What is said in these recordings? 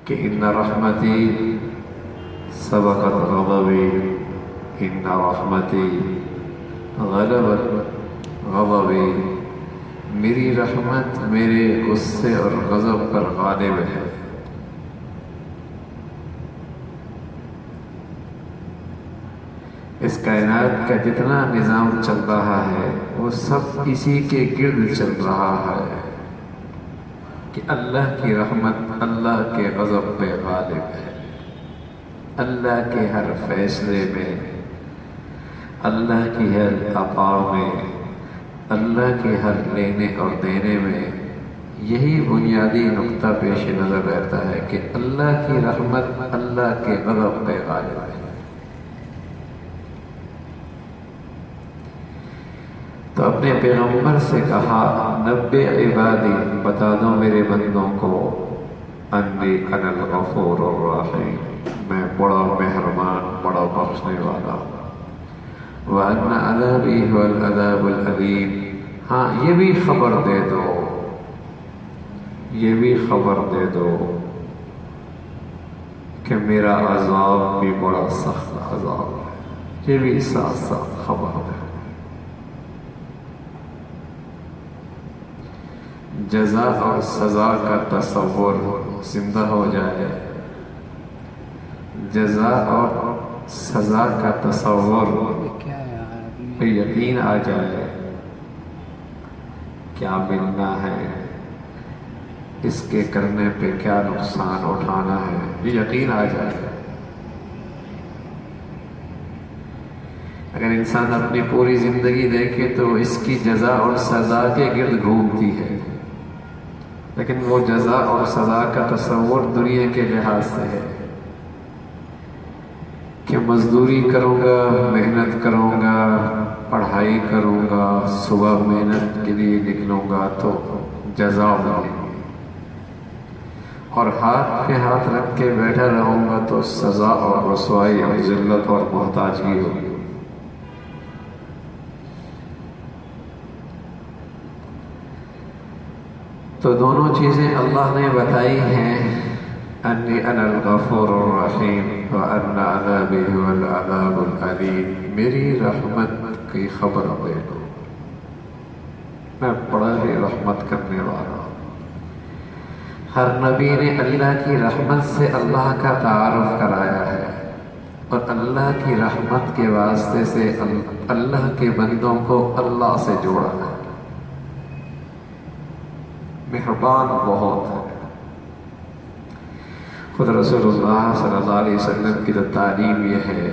کہ ان رحمتی سبقت غضبی، ان رحمتی غلبت غضبی، میری رحمت میرے غصے اور غضب پر غالب ہے۔ اس کائنات کا جتنا نظام چل رہا ہے وہ سب اسی کے گرد چل رہا ہے کہ اللہ کی رحمت اللہ کے غضب پہ غالب ہے، اللہ کے ہر فیصلے میں، اللہ کی ہر عطا میں، اللہ کے ہر لینے اور دینے میں یہی بنیادی نقطہ پیش نظر رہتا ہے کہ اللہ کی رحمت اللہ کے غضب پہ غالب ہے۔ تو اپنے پیغمبر سے کہا نبئ عبادی، بتا دو میرے بندوں کو، انی انا الغفور الرحیم، میں بڑا مہربان بڑا بخشنے والا ہوں، وَأَنَّ عَذَابِي هُوَ الْعَذَابُ الْأَلِيمُ، ہاں یہ بھی خبر دے دو، یہ بھی خبر دے دو کہ میرا عذاب بھی بڑا سخت عذاب ہے، یہ بھی ساتھ ساتھ خبر دے۔ جزا اور سزا کا تصور زندہ ہو جائے، جزا اور سزا کا تصور پہ یقین آ جائے، کیا ملنا ہے، اس کے کرنے پہ کیا نقصان اٹھانا ہے، یہ یقین آ جائے۔ اگر انسان اپنی پوری زندگی دیکھے تو اس کی جزا اور سزا کے گرد گھومتی ہے، لیکن وہ جزا اور سزا کا تصور دنیا کے لحاظ سے ہے کہ مزدوری کروں گا، محنت کروں گا، پڑھائی کروں گا، صبح محنت کے لیے نکلوں گا تو جزا ملے گی، اور ہاتھ پہ ہاتھ رکھ کے بیٹھا رہوں گا تو سزا اور رسوائی اور ذلت اور محتاجگی ہوگی۔ تو دونوں چیزیں اللہ نے بتائی ہیں، انی انا الغفور الرحیم وان عذابی هو العذاب العلیم، میری رحمت کی خبر دے دو، میں بڑا ہی رحمت کرنے والا ہوں۔ ہر نبی نے اللہ کی رحمت سے اللہ کا تعارف کرایا ہے، اور اللہ کی رحمت کے واسطے سے اللہ کے بندوں کو اللہ سے جوڑا ہے۔ مہربان بہت ہے۔ خود رسول اللہ صلی اللہ علیہ وسلم کی تو تعلیم یہ ہے،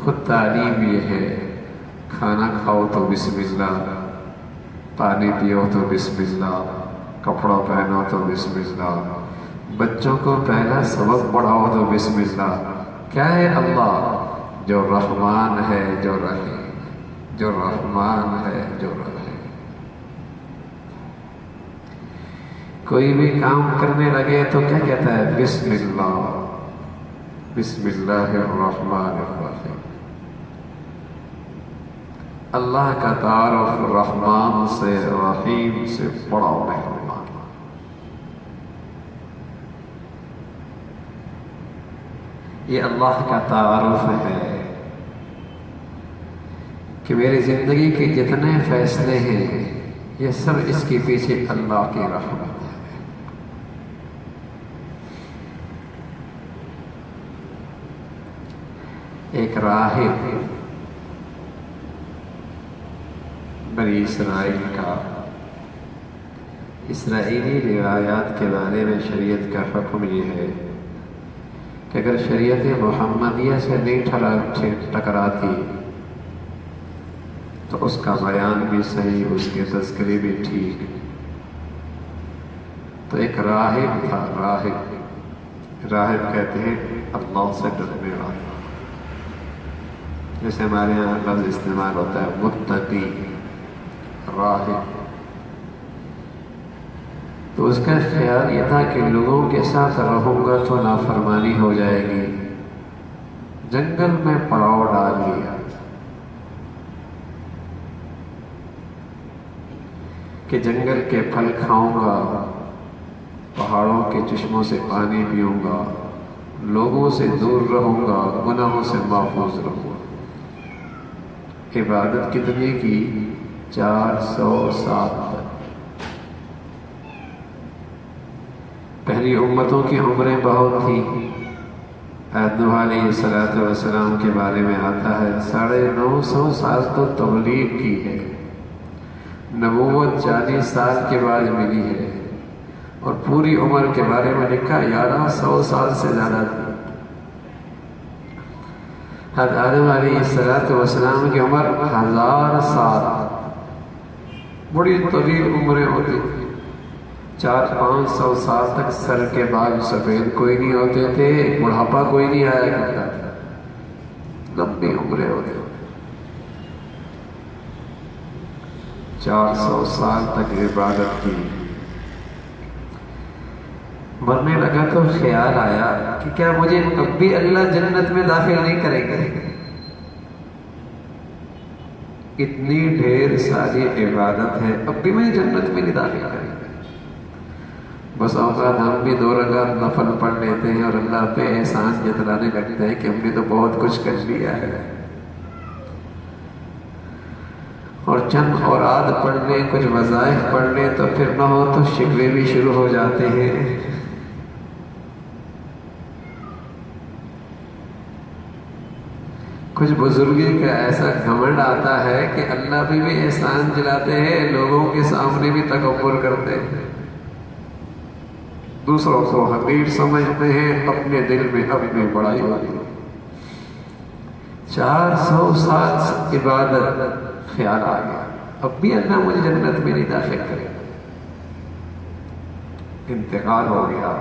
خود تعلیم یہ ہے، کھانا کھاؤ تو بسم اللہ، پانی پیو تو بسم اللہ، کپڑا پہنو تو بسم اللہ، بچوں کو پہلا سبق پڑھاؤ تو بسم اللہ۔ کیا ہے اللہ؟ جو رحمان ہے، جو رحیم، جو رحمان ہے، جو رحیم۔ کوئی بھی کام کرنے لگے تو کیا کہتا ہے؟ بسم اللہ، بسم اللہ الرحمن الرحیم۔ اللہ کا تعارف رحمان سے، رحیم سے بڑا مہربان۔ یہ اللہ کا تعارف ہے کہ میری زندگی کے جتنے فیصلے ہیں یہ سب اس کے پیچھے اللہ کی رحمت ہے۔ ایک راہب بنی اسرائیل کا، اسرائیلی روایات کے بارے میں شریعت کا حکم یہ ہے کہ اگر شریعت محمدیہ سے نہیں ٹکراتی تو اس کا بیان بھی صحیح، اس کے تذکرے بھی ٹھیک۔ تو ایک راہب تھا، راہب کہتے ہیں اللہ سے ڈرنے والا، جیسے ہمارے یہاں لفظ استعمال ہوتا ہے متقی، راہب۔ تو اس کا خیال یہ تھا کہ لوگوں کے ساتھ رہوں گا تو نافرمانی ہو جائے گی، جنگل میں پڑاؤ ڈال لیا کہ جنگل کے پھل کھاؤں گا پہاڑوں کے چشموں سے پانی پیوں گا، لوگوں سے دور رہوں گا، گناہوں سے محفوظ رہوں گا۔ عبادت کتنے کی؟ 407 تک۔ پہلی امتوں کی عمریں بہت تھیں۔ نوح علیہ السلام کے بارے میں آتا ہے 950 سال تو تبلیغ کی ہے، نبوت 40 سال کے بعد ملی ہے، اور پوری عمر کے بارے میں لکھا 1100 سال سے زیادہ تھی۔ حضرت آدم علیہ السلام کی عمر 1000 سال، بڑی طویل عمریں ہوتی تھی۔ 400-500 سال تک سر کے بال سفید کوئی نہیں ہوتے تھے، بڑھاپا کوئی نہیں آیا کرتا تھا، لمبی عمریں ہوتی تھی۔ 400 سال تک عبادت کی۔ مرنے لگا تو خیال آیا کہ کیا مجھے اب بھی اللہ جنت میں داخل نہیں کرے گا؟ اتنی ڈھیر ساری عبادت ہے، اب بھی مجھے جنت میں نہیں داخل کرے گا؟ بس اوقات ہم بھی 2 رکعت نفل پڑھ لیتے ہیں اور اللہ پہ احسان جتلانے لگتے ہیں کہ ہم نے تو بہت کچھ کر لیا ہے، اور چند اوراد پڑھ لیں، کچھ وظائف پڑھ لیں تو پھر نہ ہو تو شکوے بھی شروع ہو جاتے ہیں۔ کچھ بزرگی کا ایسا گھمنڈ آتا ہے کہ اللہ پہ بھی احسان جلاتے ہیں، لوگوں کے سامنے بھی تکبر کرتے ہیں، دوسروں کو حقیر سمجھتے ہیں، اپنے دل میں اپنی بڑائی ہوتی ہے۔ 400 سال عبادت، خیال آ گیا اب بھی اللہ مجھے جنت میں نہیں داخل کرے گا۔ انتقال ہو گیا۔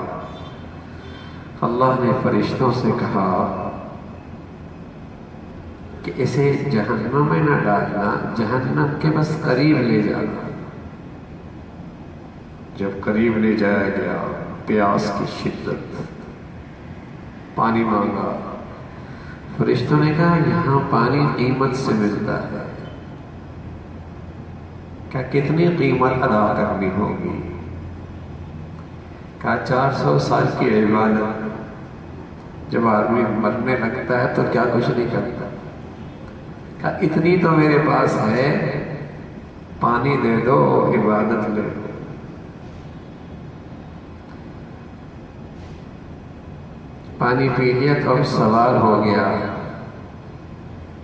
اللہ نے فرشتوں سے کہا کہ اسے جہنم میں نہ ڈالنا، جہنم کے بس قریب لے جانا۔ جب قریب لے جایا گیا، پیاس کی شدت، پانی مانگا، فرشتوں نے کہا یہاں پانی قیمت سے ملتا ہے، کیا کتنی قیمت ادا کرنی ہوگی؟ کہا 400 سال کی عبادت، جب آدمی مرنے لگتا ہے تو کیا کچھ نہیں کرتا؟ کہا اتنی تو میرے پاس ہے، پانی دے دو، عبادت لے دو۔ پانی پی لیا تو اب سوال ہو گیا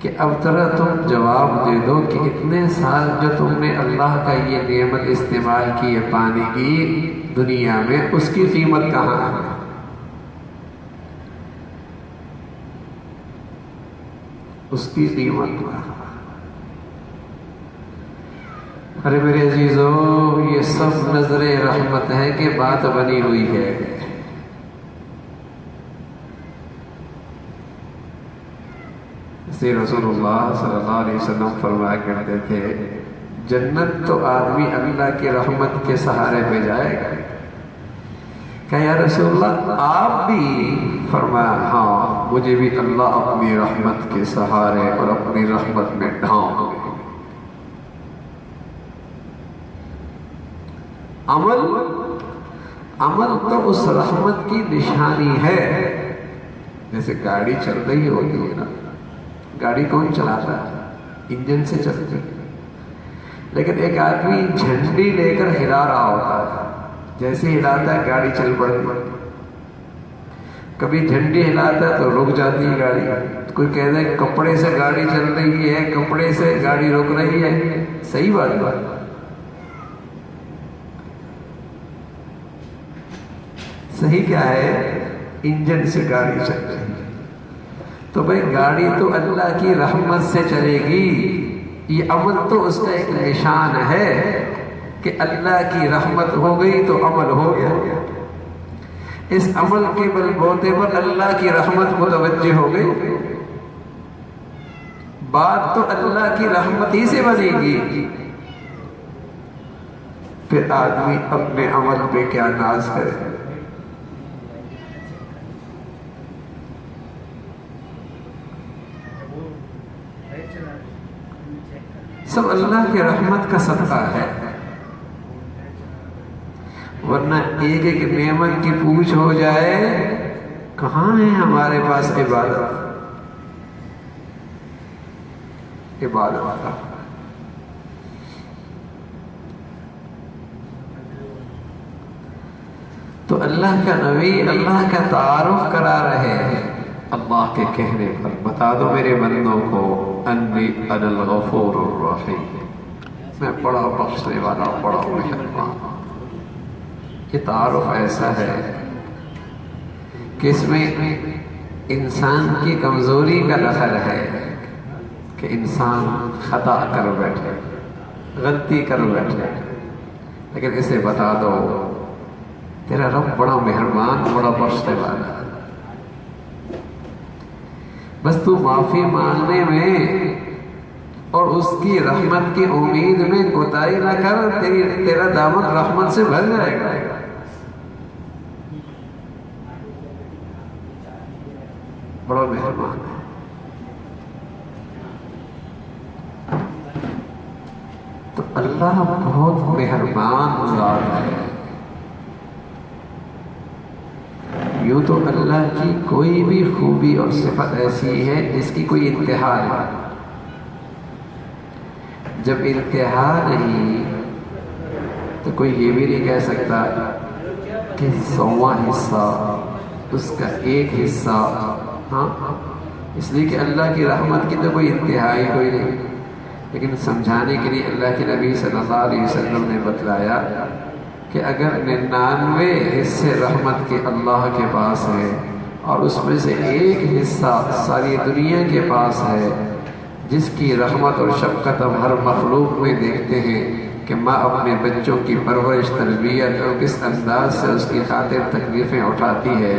کہ اب ذرا تم جواب دے دو کہ اتنے سال جو تم نے اللہ کا یہ نعمت استعمال کی ہے پانی کی دنیا میں، اس کی قیمت کہاں ہے؟ اس کی قیمت کہاں؟ ارے میرے عزیزو، یہ سب نظر رحمت ہے کہ بات بنی ہوئی ہے۔ رسول اللہ صلی اللہ علیہ وسلم فرمایا کرتے تھے جنت تو آدمی اللہ کی رحمت کے سہارے پہ جائے گا۔ کہ یا رسول اللہ آپ بھی؟ فرمایا ہاں، مجھے بھی اللہ اپنی رحمت کے سہارے اور اپنی رحمت میں ڈھانپ دے۔ عمل تو اس رحمت کی نشانی ہے۔ جیسے گاڑی چل رہی ہوتی ہے نا، گاڑی کون چلاتا ہے؟ انجن سے چلتی ہے، لیکن ایک آدمی جھنڈی لے کر ہلا رہا ہوتا ہے، جیسے ہلاتا ہے گاڑی چل پڑتی ہے۔ کبھی جھنڈی ہلاتا ہے تو رک جاتی ہے گاڑی، کوئی کہتا ہے کپڑے سے گاڑی چل رہی ہے، کپڑے سے گاڑی رک رہی ہے، صحیح بات ہے۔ صحیح کیا ہے؟ انجن سے گاڑی چل رہی ہے تو بھائی گاڑی تو اللہ کی رحمت سے چلے گی، یہ عمل تو اس کا ایک نشان ہے کہ اللہ کی رحمت ہو گئی تو عمل ہو گیا۔ اس عمل کے بل بوتے پر اللہ کی رحمت متوجہ ہو گئی، بات تو اللہ کی رحمت ہی سے بنے گی۔ پھر آدمی اپنے عمل پہ کیا ناز کرے؟ سب اللہ کی رحمت کا صدقہ ہے۔ ورنہ ایک ایک نعمت کی پوچھ ہو جائے کہاں ہے ہمارے پاس عبادت کا؟ تو اللہ کا نبی اللہ کا تعارف کرا رہے ہیں اللہ کے کہنے پر، بتا دو میرے بندوں کو انی انا الغفور الرحیم، میں بڑا بخشنے والا، بڑا مہربان۔ یہ تعارف ایسا ہے کہ اس میں انسان کی کمزوری کا دخل ہے کہ انسان خطا کر بیٹھے، غلطی کر بیٹھے، لیکن اسے بتا دو تیرا رب بڑا مہربان، بڑا بخشنے والا ہے، بس تو معافی مانگنے میں اور اس کی رحمت کی امید میں کوتاہی نہ کر، تیرا دامن رحمت سے بھر جائے گا۔ بڑا مہربان ہے۔ تو اللہ بہت مہربان ذات ہے۔ یوں تو اللہ کی کوئی بھی خوبی اور صفت ایسی ہے جس کی کوئی انتہا نہیں۔ جب انتہا نہیں تو کوئی یہ بھی نہیں کہہ سکتا کہ 100واں حصہ اس کا ایک حصہ، ہاں، اس لیے کہ اللہ کی رحمت کی تو کوئی انتہائی کوئی نہیں۔ لیکن سمجھانے کے لیے اللہ کے نبی صلی اللہ علیہ وسلم نے بتلایا کہ اگر 99 حصے رحمت کے اللہ کے پاس ہے اور اس میں سے ایک حصہ ساری دنیا کے پاس ہے، جس کی رحمت اور شفقت ہم ہر مخلوق میں دیکھتے ہیں کہ ماں اپنے بچوں کی پرورش، تربیت اور کس انداز سے اس کی خاطر تکلیفیں اٹھاتی ہے،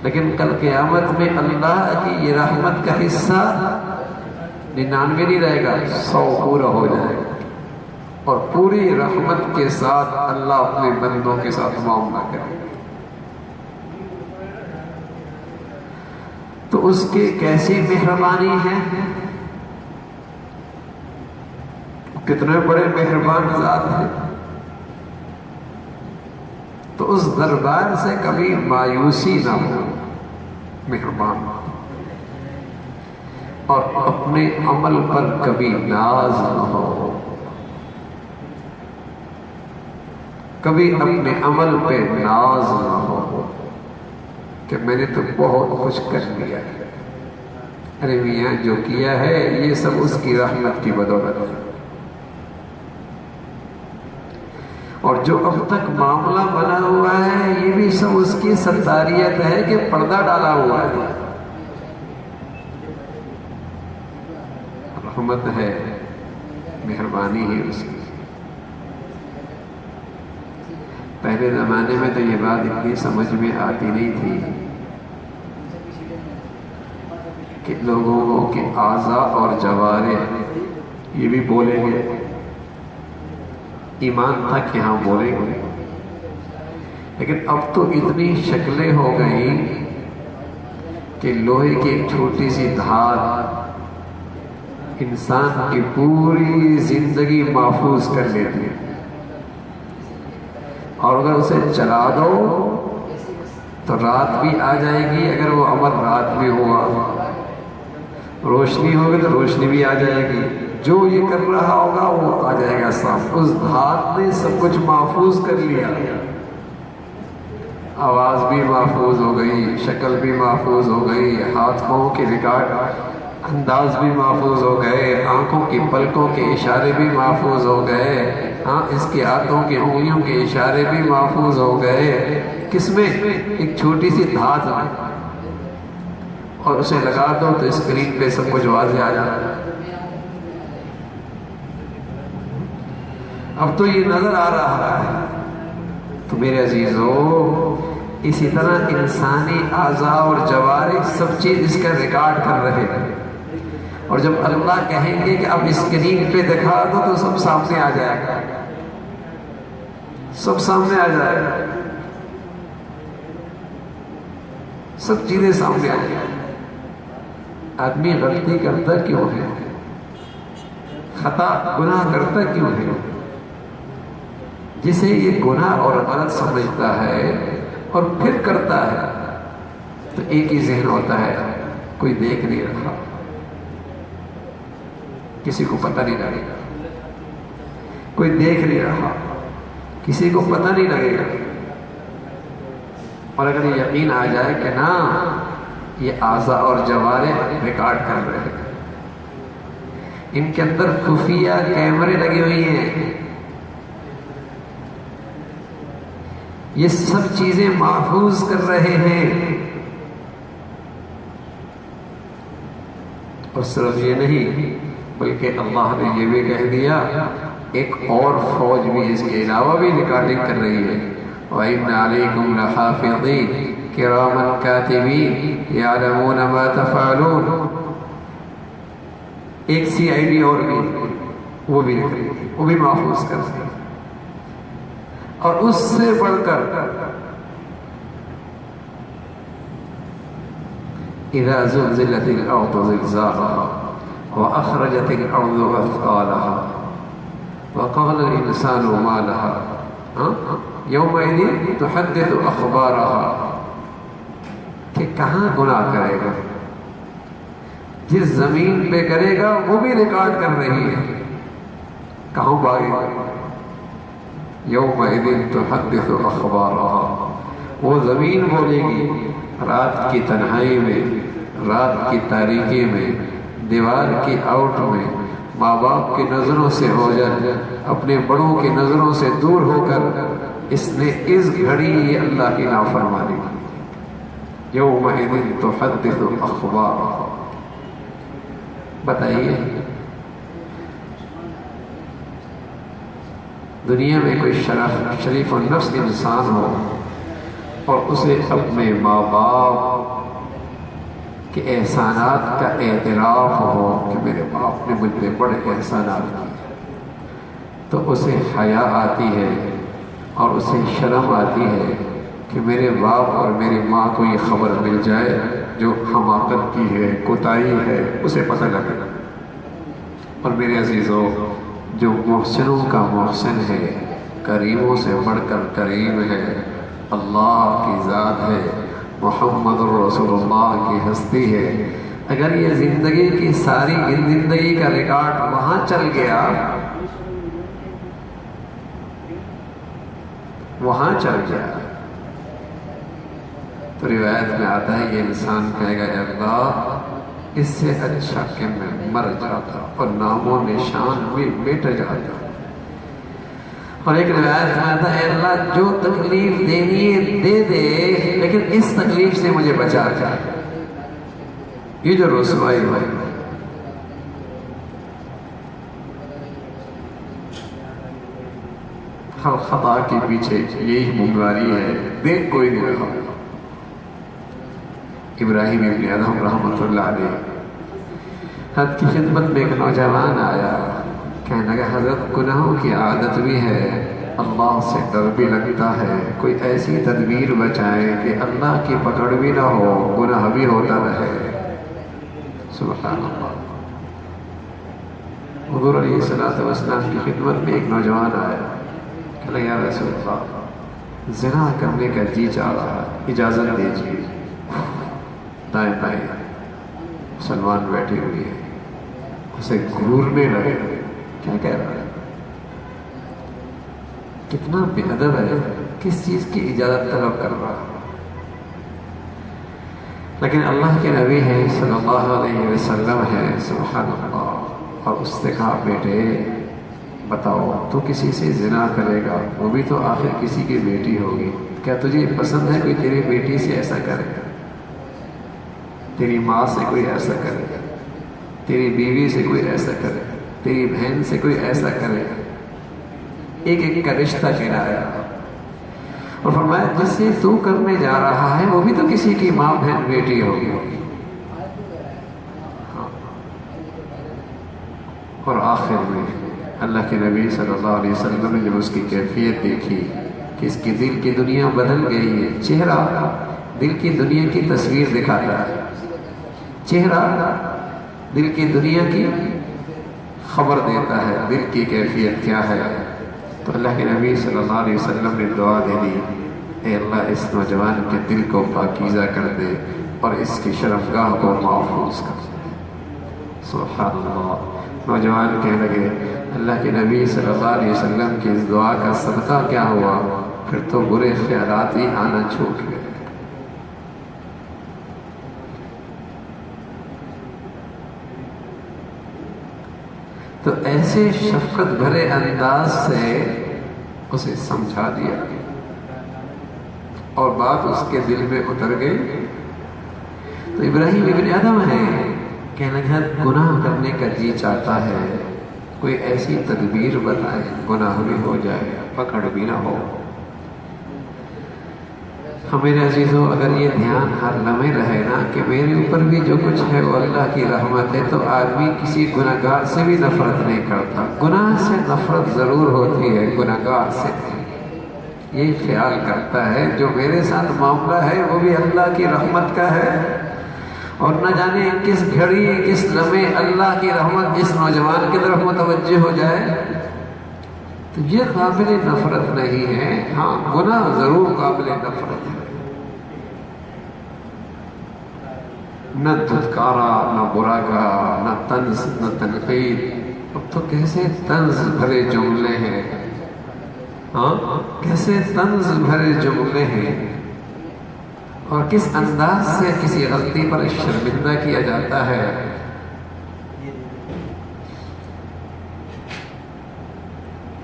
لیکن کل قیامت میں اللہ کی یہ رحمت کا حصہ 99 نہیں رہے گا، 100 پورا ہو جائے گا، اور پوری رحمت کے ساتھ اللہ اپنے بندوں کے ساتھ معاملہ کرے۔ تو اس کی کیسی مہربانی ہے، کتنے بڑے مہربان ذات ہیں۔ تو اس دربار سے کبھی مایوسی نہ ہو، مہربان، اور اپنے عمل پر کبھی ناز نہ ہو، کبھی اپنے عمل پہ ناز نہ ہو کہ میں نے تو بہت کچھ کر لیا ہے، ارے میاں جو کیا ہے یہ سب اس کی رحمت کی بدولت ہے، اور جو اب تک معاملہ بنا ہوا ہے یہ بھی سب اس کی ستاریت ہے کہ پردہ ڈالا ہوا ہے۔ رحمت ہے، مہربانی ہے اس کی۔ پہلے زمانے میں تو یہ بات اتنی سمجھ میں آتی نہیں تھی کہ لوگوں کے اعضاء اور جوارح یہ بھی بولیں گے، ایمان تھا کہ ہاں بولیں گے، لیکن اب تو اتنی شکلیں ہو گئیں کہ لوہے کی ایک چھوٹی سی دھات انسان کی پوری زندگی محفوظ کر لیتی ہے، اور اگر اسے چلا دو تو رات بھی آ جائے گی، اگر وہ عمل رات میں ہوا، روشنی ہوگی تو روشنی بھی آ جائے گی، جو یہ کر رہا ہوگا وہ آ جائے گا صاف۔ اس دھات نے سب کچھ محفوظ کر لیا، آواز بھی محفوظ ہو گئی، شکل بھی محفوظ ہو گئی، ہاتھ پاؤں کے ریکارڈ انداز بھی محفوظ ہو گئے، آنکھوں کی پلکوں کے اشارے بھی محفوظ ہو گئے، ہاں اس کے ہاتھوں کی انگلیوں کے اشارے بھی محفوظ ہو گئے۔ کس میں؟ ایک چھوٹی سی دھات میں، اور اسے لگا دو تو اسکرین پہ سب کچھ واضح آ جاتا ہے۔ اب تو یہ نظر آ رہا ہے۔ تو میرے عزیزو، اسی طرح انسانی اعضاء اور جوارح سب چیز اس کا ریکارڈ کر رہے ہیں، اور جب اللہ کہیں گے کہ اب اسکرین پہ دکھا دو تو سب سامنے آ جائے گا، سب سامنے آ جائے گا، سب چیزیں سامنے آ جائیں۔ آدمی غلطی کرتا کیوں ہے؟ خطا گناہ کرتا کیوں ہے؟ جسے یہ گناہ اور غلط سمجھتا ہے اور پھر کرتا ہے تو ایک ہی ذہن ہوتا ہے، کوئی دیکھ نہیں رہا، کسی کو پتہ نہیں لگے گا، کوئی دیکھ نہیں رہا، کسی کو پتہ نہیں لگے گا۔ اور اگر یہ یقین آ جائے کہ نا یہ اعضاء اور جوارح ریکارڈ کر رہے ہیں، ان کے اندر خفیہ کیمرے لگے ہوئی ہیں، یہ سب چیزیں محفوظ کر رہے ہیں، اور صرف یہ نہیں بلکہ اللہ نے یہ بھی کہہ دیا ایک اور فوج بھی اس کے علاوہ بھی ریکارڈنگ کر رہی ہے، وَإِنَّ عَلَيْكُمْ لَحَافِظِينَ كِرَامًا كَاتِبِينَ يَعْلَمُونَ مَا تَفْعَلُونَ۔ ایک CID اور بھی وہ بھی محفوظ کر رہی ہے، اور اس سے بڑھ کر اذا زلزلت الارض زلزالها واخرجت الارض اثقالها وقال الانسان ما لها يومئذ تحدث اخبارها، کہ کہاں گناہ کرے گا، جس زمین پہ کرے گا وہ بھی ریکارڈ کر رہی ہے، کہاں بھاگے گا؟ یومئذ تحدث اخبارها، وہ زمین بولے گی رات کی تنہائی میں، رات کی تاریکی میں، دیوار کی آؤٹ میں، ماں باپ کی نظروں سے اوجھل، اپنے بڑوں کی نظروں سے دور ہو کر اس نے اس گھڑی یہ اللہ کی نافرمانی کی۔ یومئذ تحدث اخبارها۔ بتائیے دنیا میں کوئی شریف النفس انسان ہو اور اسے اپنے ماں باپ کے احسانات کا اعتراف ہو کہ میرے باپ نے مجھ پہ بڑے احسانات کیے، تو اسے حیا آتی ہے اور اسے شرم آتی ہے کہ میرے باپ اور میری ماں کو یہ خبر مل جائے جو حماقت کی ہے، کوتاہی ہے، اسے پتہ لگے۔ اور میرے عزیزوں، جو محسنوں کا محسن ہے، کریموں سے بڑھ کر کریم ہے، اللہ کی ذات ہے، محمد رسول اللہ کی ہستی ہے، اگر یہ زندگی کی ساری زندگی کا ریکارڈ وہاں چل گیا، وہاں چل گیا، تو روایت میں آتا ہے یہ انسان کہے گا اے اللہ اس سے اچھا کہ میں مر جاتا اور نام و نشان بھی مٹ جاتا۔ اور ایک روایت میں آتا ہے اے اللہ جو تکلیف دینی ہے دے دے لیکن اس تکلیف سے مجھے بچا جائے۔ یہ جو رسوائی ہوئی ہر خطا کے پیچھے یہی بیماری ہے، دیکھ کوئی نہیں رہا۔ ابراہیم ابن ادہم رحمۃ اللہ علیہ حضرت کی خدمت میں ایک نوجوان آیا، کہنے لگا حضرت گناہوں کی عادت بھی ہے، اللہ سے ڈر بھی لگتا ہے، کوئی ایسی تدبیر بچائیں کہ اللہ کی پکڑ بھی نہ ہو، گناہ بھی ہوتا رہے۔ سبحان اللہ۔ حضور علیہ السلام کی خدمت میں ایک نوجوان آیا، کہنے لگا یا رسول اللہ زنا کرنے کا جی چاہ رہا ہے، اجازت دیجیے۔ دائیں بائیں مسلمان بیٹھی ہوئی ہے، اسے گھورنے لگے، کیا کہہ رہا ہے، کتنا بے ادب ہے، کس چیز کی اجازت طلب کر رہا ہے۔ لیکن اللہ کے نبی ہے صلی اللہ علیہ وسلم ہے، سبحان اللہ، اور اس نے کہا بیٹے بتاؤ تو کسی سے زنا کرے گا، وہ بھی تو آخر کسی کی بیٹی ہوگی، کیا تجھے پسند ہے کوئی تیری بیٹی سے ایسا کرے گا، تیری ماں سے کوئی ایسا کرے گا، تیری بیوی سے کوئی ایسا کرے گا، تیری بہن سے کوئی ایسا کرے گا؟ ایک ایک کا رشتہ گرایا اور فرمایا جس سے تو کرنے جا رہا ہے وہ بھی تو کسی کی ماں بہن بیٹی ہوگی۔ اور آخر میں اللہ کے نبی صلی اللہ علیہ وسلم نے جب اس کی کیفیت دیکھی کہ اس کی دل کی دنیا بدل گئی ہے، چہرہ دل کی دنیا کی تصویر دکھاتا ہے، چہرہ دل کی دنیا کی خبر دیتا ہے، دل کی کیفیت کیا ہے، تو اللہ کے نبی صلی اللہ علیہ وسلم نے دعا دے دی، اے اللہ اس نوجوان کے دل کو پاکیزہ کر دے اور اس کی شرمگاہ کو محفوظ کر دے۔ سبحان اللہ۔ نوجوان کہنے لگے اللہ کے نبی صلی اللہ علیہ وسلم کی اس دعا کا صدقہ کیا ہوا، پھر تو برے خیالات ہی آنا چھوٹ گئے۔ تو ایسے شفقت بھرے انداز سے اسے سمجھا دیا اور بات اس کے دل میں اتر گئی۔ تو ابراہیم ابن ادم ہے، کہنے لگا گناہ کرنے کا جی چاہتا ہے، کوئی ایسی تدبیر بتائے گناہ بھی ہو جائے پکڑ بھی نہ ہو۔ میرے عزیزو، اگر یہ دھیان ہر لمحے رہے نا کہ میرے اوپر بھی جو کچھ ہے وہ اللہ کی رحمت ہے، تو آدمی کسی گناہگار سے بھی نفرت نہیں کرتا۔ گناہ سے نفرت ضرور ہوتی ہے، گناہگار سے یہ خیال کرتا ہے جو میرے ساتھ معاملہ ہے وہ بھی اللہ کی رحمت کا ہے، اور نہ جانے کس گھڑی کس لمحے اللہ کی رحمت جس نوجوان کی طرف متوجہ ہو جائے۔ تو یہ قابل نفرت نہیں ہے، ہاں گناہ ضرور قابل نفرت ہے۔ نہ دھتکارا، نہ برا کہا، نہ طنز، نہ تنقید۔ اب تو کیسے طنز بھرے جملے ہیں، ہاں کیسے طنز بھرے جملے ہیں، اور کس انداز سے کسی غلطی پر شرمندہ کیا جاتا ہے۔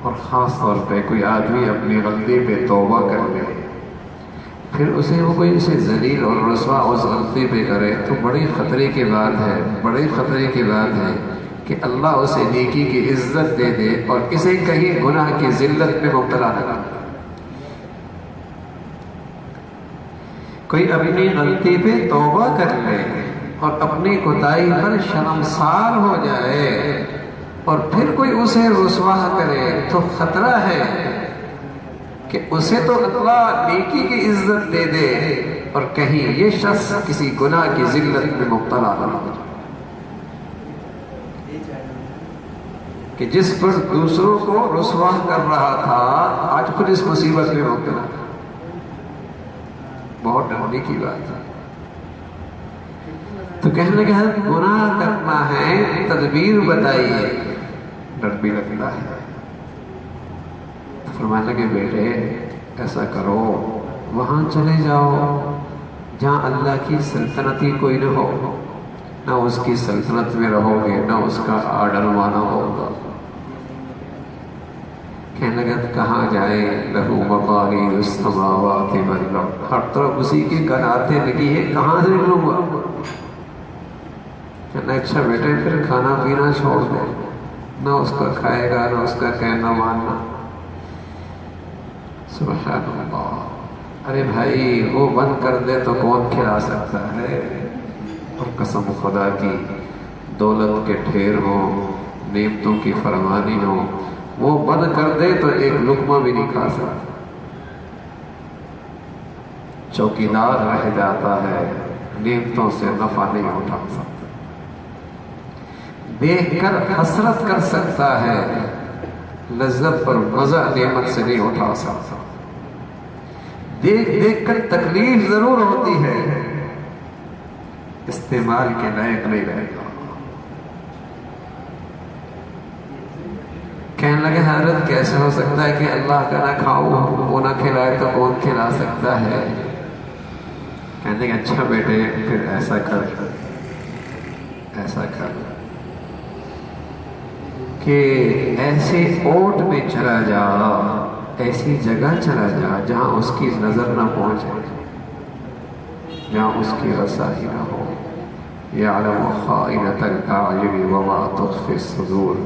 اور خاص طور پہ کوئی آدمی اپنی غلطی پہ توبہ کر لے، پھر وہ کوئی اسے ذلیل اور رسوا اس غلطی پہ کرے، تو بڑی خطرے کی بات ہے، بڑی خطرے کی بات ہے کہ اللہ اسے نیکی کی عزت دے دے اور اسے کہیں گناہ کی ذلت میں مبتلا نہ کرے۔ کوئی اپنی غلطی پہ توبہ کر لے اور اپنی کوتاہی پر شرمسار ہو جائے اور پھر کوئی اسے رسوا کرے، تو خطرہ ہے کہ اسے تو اللہ نیکی کی عزت دے دے اور کہیں یہ شخص کسی گناہ کی ذلت میں مبتلا نہ ہو جائے، کہ جس پر دوسروں کو رسوا کر رہا تھا آج خود اس مصیبت میں مبتلا۔ بہت ڈرنے کی بات ہے۔ تو کہنے لگا گناہ کرنا ہے، تدبیر بتائیے، ڈر بھی لگتا ہے۔ فرمانے لگے بیٹے ایسا کرو، وہاں چلے جاؤ جہاں اللہ کی سلطنت ہی کوئی نہ ہو، نہ اس کی سلطنت میں رہو گے نہ اس کا آرڈر مانا ہوگا۔ کہنے لگا کہاں جائے، لہو مقالید السماوات والارض، ہر طرف اسی کی کناتیں لگی ہے، کہاں سے نکلوں گا؟ کہنا اچھا بیٹے پھر کھانا پینا چھوڑ دے، نہ اس کا کھائے گا نہ اس کا کہنا ماننا۔ سبحان اللہ۔ ارے بھائی وہ بند کر دے تو کون کھلا سکتا ہے؟ اور قسم خدا کی دولت کے ڈھیر ہوں، نعمتوں کی فراوانی ہو، وہ بند کر دے تو ایک لقمہ بھی نہیں کھا سکتا، چوکیدار رہ جاتا ہے، نعمتوں سے نفع نہیں اٹھا سکتا، دیکھ کر حسرت کر سکتا ہے، لذت پر مزہ نعمت سے نہیں اٹھا سکتا، دیکھ دیکھ کر تکلیف ضرور ہوتی ہے، استعمال کے لائق نہیں رہے گا۔ کہنے لگے حضرت کیسے ہو سکتا ہے کہ اللہ کا نہ کھاؤں وہ نہ کھلائے تو کون کھلا سکتا ہے؟ کہنے لگے اچھا بیٹے پھر ایسا کر کہ ایسے اوٹ میں چلا جا، ایسی جگہ چلا جا جہاں اس کی نظر نہ پہنچے، جہاں اس کی رسائی نہ ہو۔ یعلم خائنۃ الاعین وما تخفی الصدور۔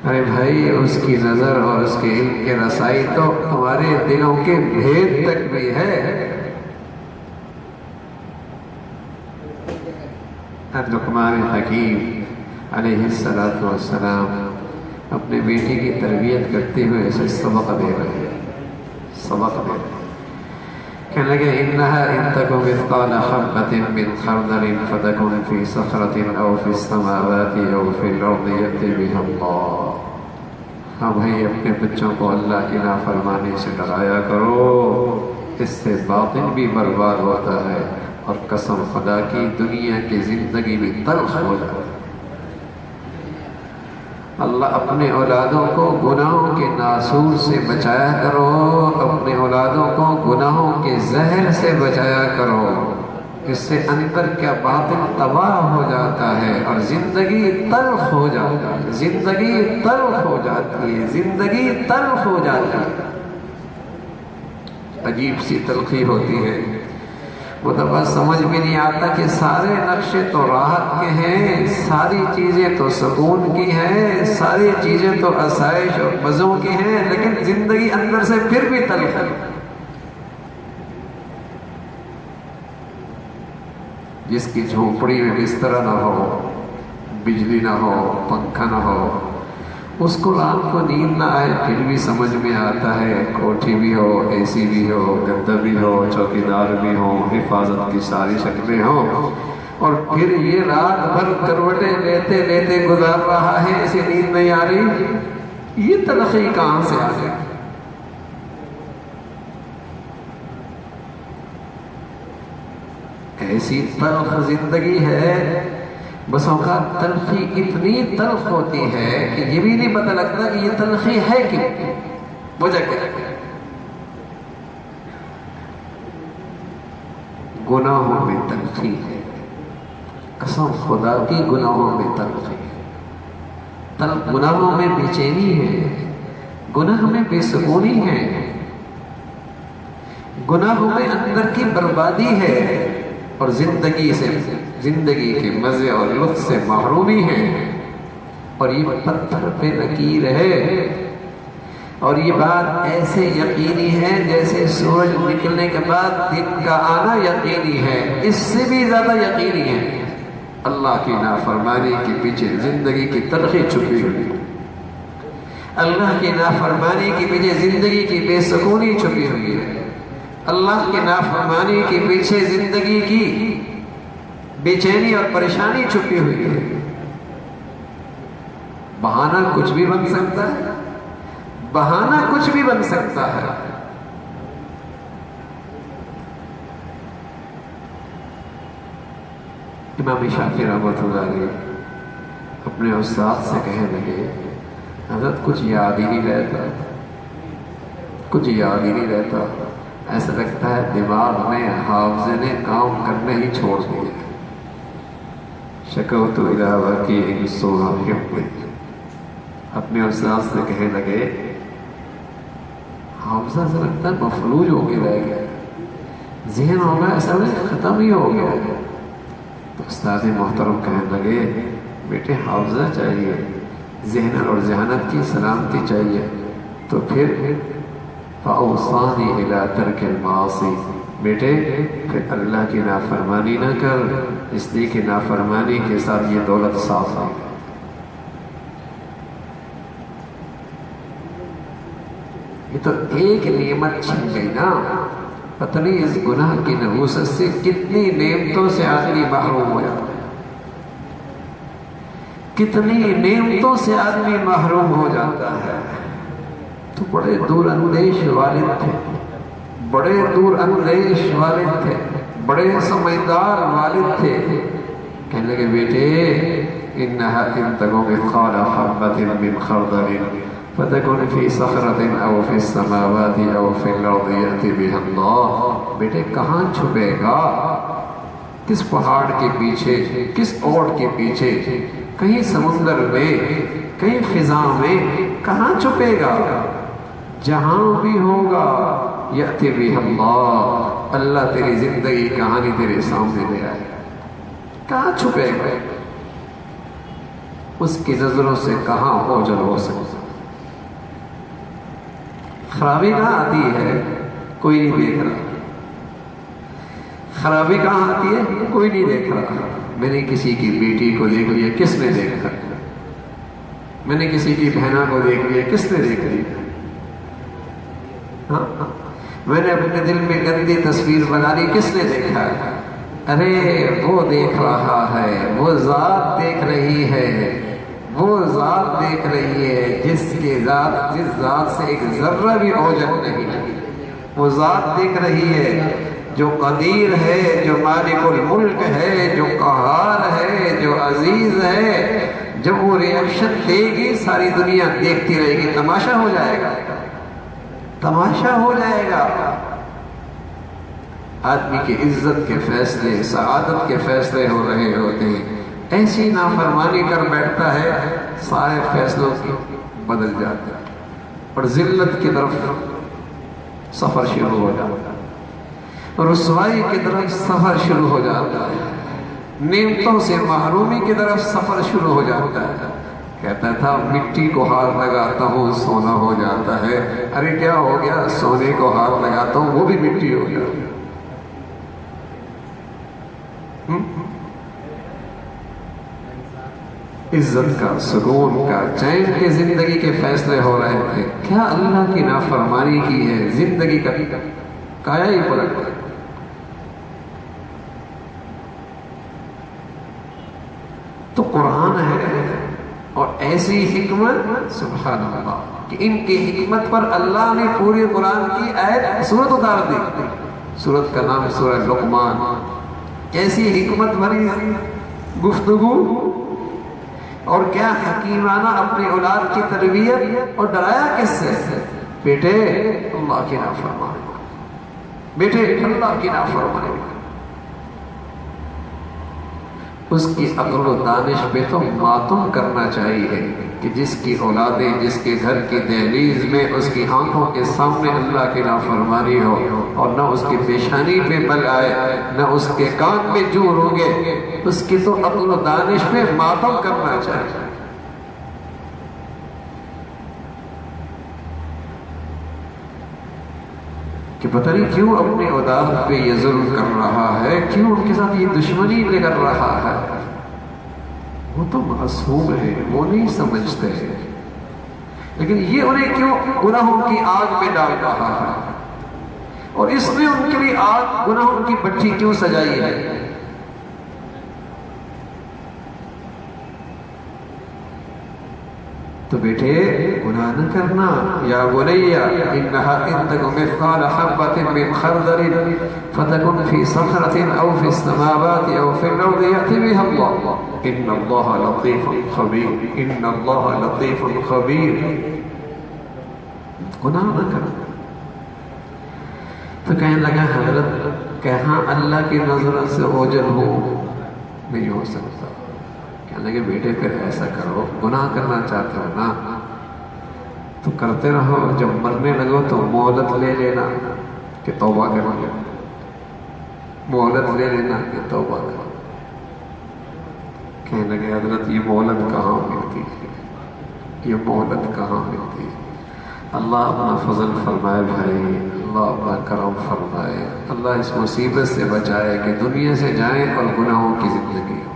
ارے بھائی اس کی نظر اور اس کے علم کے رسائی تو تمہارے دلوں کے بھید تک بھی ہے۔ لقمان حکیم علیہ السلام اپنے بیٹی کی تربیت کرتے ہوئے اسے سبق دے رہے ہیں۔ کہنے لگے انہا ان تک مثقال حبۃ من خردل فتکن فی صخرۃ او فی السماوات او فی الارض یأتی بها اللہ۔ ہاں بھائی، اپنے بچوں کو اللہ کی نافرمانی سے ڈرایا کرو، اس سے باطن بھی برباد ہوتا ہے اور قسم خدا کی دنیا کی زندگی بھی تلخ ہو جاتی ہے۔ اللہ اپنے اولادوں کو گناہوں کے ناسور سے بچایا کرو، اپنے اولادوں کو گناہوں کے زہر سے بچایا کرو، اس سے اندر کیا باطن تباہ ہو جاتا ہے اور زندگی تلخ ہو جاتی ہے، زندگی تلخ ہو جاتی ہے، زندگی تلخ ہو جاتی ہے، عجیب سی تلخی ہوتی ہے۔ وہ تو بس سمجھ میں نہیں آتا کہ سارے نقشے تو راحت کے ہیں، ساری چیزیں تو سکون کی ہیں، ساری چیزیں تو آسائش اور مزوں کی ہیں، لیکن زندگی اندر سے پھر بھی تلخ ہے۔ جس کی جھونپڑی میں بستر نہ ہو، بجلی نہ ہو، پنکھا نہ ہو، اس کو رات کو نیند نہ آئے پھر بھی سمجھ میں آتا ہے، کوٹھی بھی ہو، اے سی بھی ہو، گدا بھی ہو، چوکیدار بھی ہو، حفاظت کی ساری شکلیں ہوں، اور پھر یہ رات بھر کروٹیں لیتے لیتے گزار رہا ہے، اسے نیند نہیں آ رہی، یہ تلخی کہاں سے آ گئی؟ ایسی تلخ زندگی ہے، بس اوقات تلخی اتنی تلخ ہوتی ہے کہ یہ بھی نہیں پتہ لگتا کہ یہ تلخی ہے کیوں، وجہ کیا ہے؟ گناہوں میں تلخی ہے، قسم خدا کی گناہوں میں تلخی ہے، گناہوں میں بے چینی ہے، گناہ میں بے سکونی ہے، گناہوں میں اندر کی بربادی ہے، اور زندگی کے مزے اور لطف سے محرومی ہے، اور یہ پتھر پہ لکیر ہے، اور یہ بات ایسے یقینی ہے جیسے سورج نکلنے کے بعد دن کا آنا یقینی ہے، اس سے بھی زیادہ یقینی ہے اللہ کی نافرمانی کے پیچھے زندگی کی تلخی چھپی ہوئی ہے، اللہ کی نافرمانی کے پیچھے زندگی کی بے سکونی چھپی ہوئی ہے، اللہ کی نافرمانی کے پیچھے زندگی کی بے چینی اور پریشانی چھپی ہوئی ہے۔ بہانہ کچھ بھی بن سکتا ہے، بہانہ کچھ بھی بن سکتا ہے۔ امام شافعی رحمۃ اللہ علیہ اپنے استاد سے کہنے لگے، حضرت کچھ یاد ہی نہیں رہتا، کچھ یاد ہی نہیں رہتا، ایسا لگتا ہے دماغ میں حافظے نے کام کرنے ہی چھوڑ دیا۔ شکوت الی وکیع سوء حفظی، اپنے استاد سے کہنے لگے حافظہ سے لگتا ہے مفلوج ہو کے رہ گیا، ذہن ہو گیا ایسا ختم ہی ہو گیا۔ تو استاد محترم کہنے لگے بیٹے حافظہ چاہیے، ذہن اور ذہانت کی سلامتی چاہیے، تو پھر فَأَوْصَانِي إِلَىٰ تَرْكِ الْمَعَاصِي، بیٹے پھر اللہ کی نافرمانی نہ کر، اس لیے کہ نافرمانی کے ساتھ یہ دولت صاف ہے۔ یہ تو ایک نعمت چھن گئی نا، پتہ نہیں اس گناہ کی نحوست سے کتنی نعمتوں سے آدمی محروم ہو جاتا ہے، کتنی نعمتوں سے آدمی محروم ہو جاتا ہے۔ تو بڑے دور اندیش والد تھے، بڑے دور اندیش والد تھے، بڑے سمجھدار والد تھے، کہنے لگے بیٹے انها ان تكن مثقال حبة من خردل فتكن في صخرة او في السماوات او في الارض يأتي بها الله، بیٹے کہاں چھپے گا، کس پہاڑ کے پیچھے، کس اوٹ کے پیچھے، کہیں سمندر میں، کہیں فضا میں، کہاں چھپے گا، جہاں بھی ہوگا یأتی بہ اللہ، اللہ تیری زندگی کہانی تیرے سامنے لے آئے، کہاں چھپے گا، اس کی نظروں سے کہاں اوجھل ہو سکتا۔ خرابی کہاں آتی ہے، کوئی نہیں دیکھ رہا، خرابی کہاں آتی ہے، کوئی نہیں دیکھ رہا۔ میں نے کسی کی بیٹی کو دیکھ لیا، کس نے دیکھا، میں نے کسی کی بہنا کو دیکھ لیا، کس نے دیکھ لیا، میں نے اپنے دل میں گندی تصویر بنا لی، کس نے دیکھا، ارے وہ دیکھ رہا ہے، وہ ذات دیکھ رہی ہے، وہ ذات دیکھ رہی ہے جس ذات سے ایک ذرہ بھی اوجت نہیں. وہ ذات دیکھ رہی ہے جو قدیر ہے، جو مالک الملک ہے، جو قہار ہے، جو عزیز ہے. جب وہ ریئیکشن دے گی ساری دنیا دیکھتی رہے گی. تماشا ہو جائے گا، تماشا ہو جائے گا. آدمی کی عزت کے فیصلے، سعادت کے فیصلے ہو رہے ہوتے ہیں. ایسی نافرمانی کر بیٹھتا ہے سارے فیصلوں کی بدل جاتے ہیں اور ذلت کی طرف سفر شروع ہو جاتا ہے، رسوائی کی طرف سفر شروع ہو جاتا ہے، نعمتوں سے محرومی کی طرف سفر شروع ہو جاتا ہے. کہتا تھا مٹی کو ہاتھ لگاتا ہوں سونا ہو جاتا ہے. ارے کیا ہو گیا؟ سونے کو ہاتھ لگاتا ہوں وہ بھی مٹی ہو جاتا ہے. عزت کا، سکون کا، چین کے زندگی کے فیصلے ہو رہے تھے. کیا اللہ کی نافرمانی کی ہے؟ زندگی کا کایا ہی پلٹ گیا. تو قرآن ہے اور ایسی حکمت، سبحان اللہ، کہ ان کی حکمت پر اللہ نے پوری قرآن کی آیت سورت اتار دی. سورت کا نام سورہ لقمان. کیسی حکمت بھری گفتگو اور کیا حکیمانہ اپنی اولاد کی تربیت. اور ڈرایا کس سے؟ بیٹے اللہ کی نافرمانی، بیٹے اللہ کی نافرمانی. اس کی عقل و دانش پہ تو ماتم کرنا چاہیے کہ جس کی اولادیں، جس کے گھر کی دہلیز میں اس کی آنکھوں کے سامنے اللہ کی نافرمانی ہو اور نہ اس کی پیشانی پہ بل آئے نہ اس کے کان میں جور ہوں گے. اس کی تو عقل و دانش پہ ماتم کرنا چاہیے. کہ پتہ نہیں کیوں اپنے اولاد پہ یہ ظلم کر رہا ہے، کیوں ان کے ساتھ یہ دشمنی لے کر رہا ہے. وہ تو معصوم ہے، وہ نہیں سمجھتے، لیکن یہ انہیں کیوں گناہوں کی آگ میں ڈال رہا ہے اور اس میں ان کے لیے آگ گناہوں کی بھٹی کیوں سجائی ہے. تو بیٹے گناہ نہ کرنا. یا بنی انہا ان تک مثقال حبۃ من خردل فتکن فی صخرۃ او فی السماوات او فی الارض یأتی بها اللہ ان اللہ لطیف خبیر. ان اللہ لطیف خبیر. گناہ نہ کرنا. تو کہنے لگا حضرت کہاں اللہ کی نظر سے اوجل ہو؟ نہیں ہو سکتا. کہنے لگے بیٹے پھر ایسا کرو، گناہ کرنا چاہتے ہو نا تو کرتے رہو، جب مرنے لگو تو مہلت لے لینا کہ توبہ کرو. مہلت لے لینا کہ توبہ کرو. کہنے لگے حضرت یہ مہلت کہاں ملتی ہے؟ یہ مہلت کہاں ملتی ہے؟ اللہ اپنا فضل فرمائے بھائی، اللہ اپنا کرم فرمائے. اللہ اس مصیبت سے بچائے کہ دنیا سے جائیں اور گناہوں کی زندگی ہو.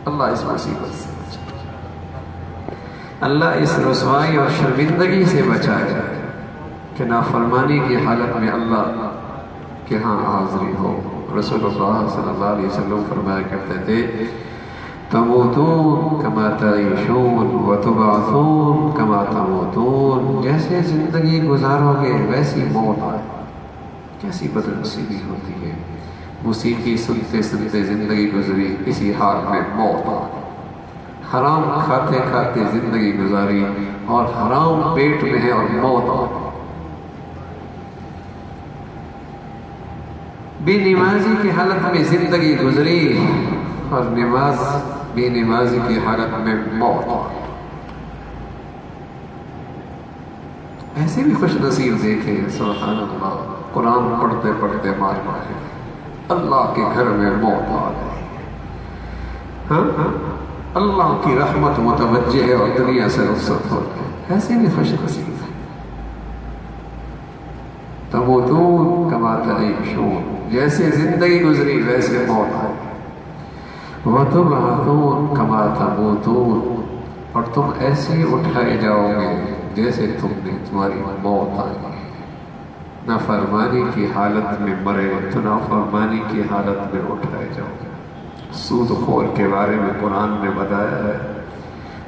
اللہ اس مصیبت سے بچائے، اللہ اس رسوائی اور شرمندگی سے بچائے کہ نافرمانی کی حالت میں اللہ کے ہاں حاضری ہو. رسول اللہ صلی اللہ علیہ وسلم فرمایا کرتے تھے تموتون کما تعیشون وتبعثون کما تموتون. جیسے زندگی گزارو گے ویسی موت آئے. کیسی بدنصیبی ہوتی ہے. موسیقی سنتے سنتے زندگی گزری، اسی حال میں موت آئی. حرام کھاتے کھاتے زندگی گزاری اور حرام پیٹ میں ہے اور موت آئی. بے نمازی کی حالت میں زندگی گزری اور بے نمازی کی حالت میں موت آئی. ایسے بھی خوش نصیب دیکھے سبحان اللہ. قرآن پڑھتے پڑھتے مار مارے اللہ کے گھر میں موت آ گئی. ہاں اللہ کی رحمت متوجہ ہے اور دنیا سے رخصت ہو گئے. ایسے بھی خوش نصیب ہے. تموتون کما تعیشون. جیسے زندگی گزری ویسے موت آئی. وتبعثون کما تموتون. اور تم ایسے اٹھائے جاؤ گے جیسے تمہاری موت آئی. نافرمانی کی حالت میں مرے تو نافرمانی کی حالت میں اٹھائے جاؤ گے. سود خور کے بارے میں قرآن نے بتایا ہے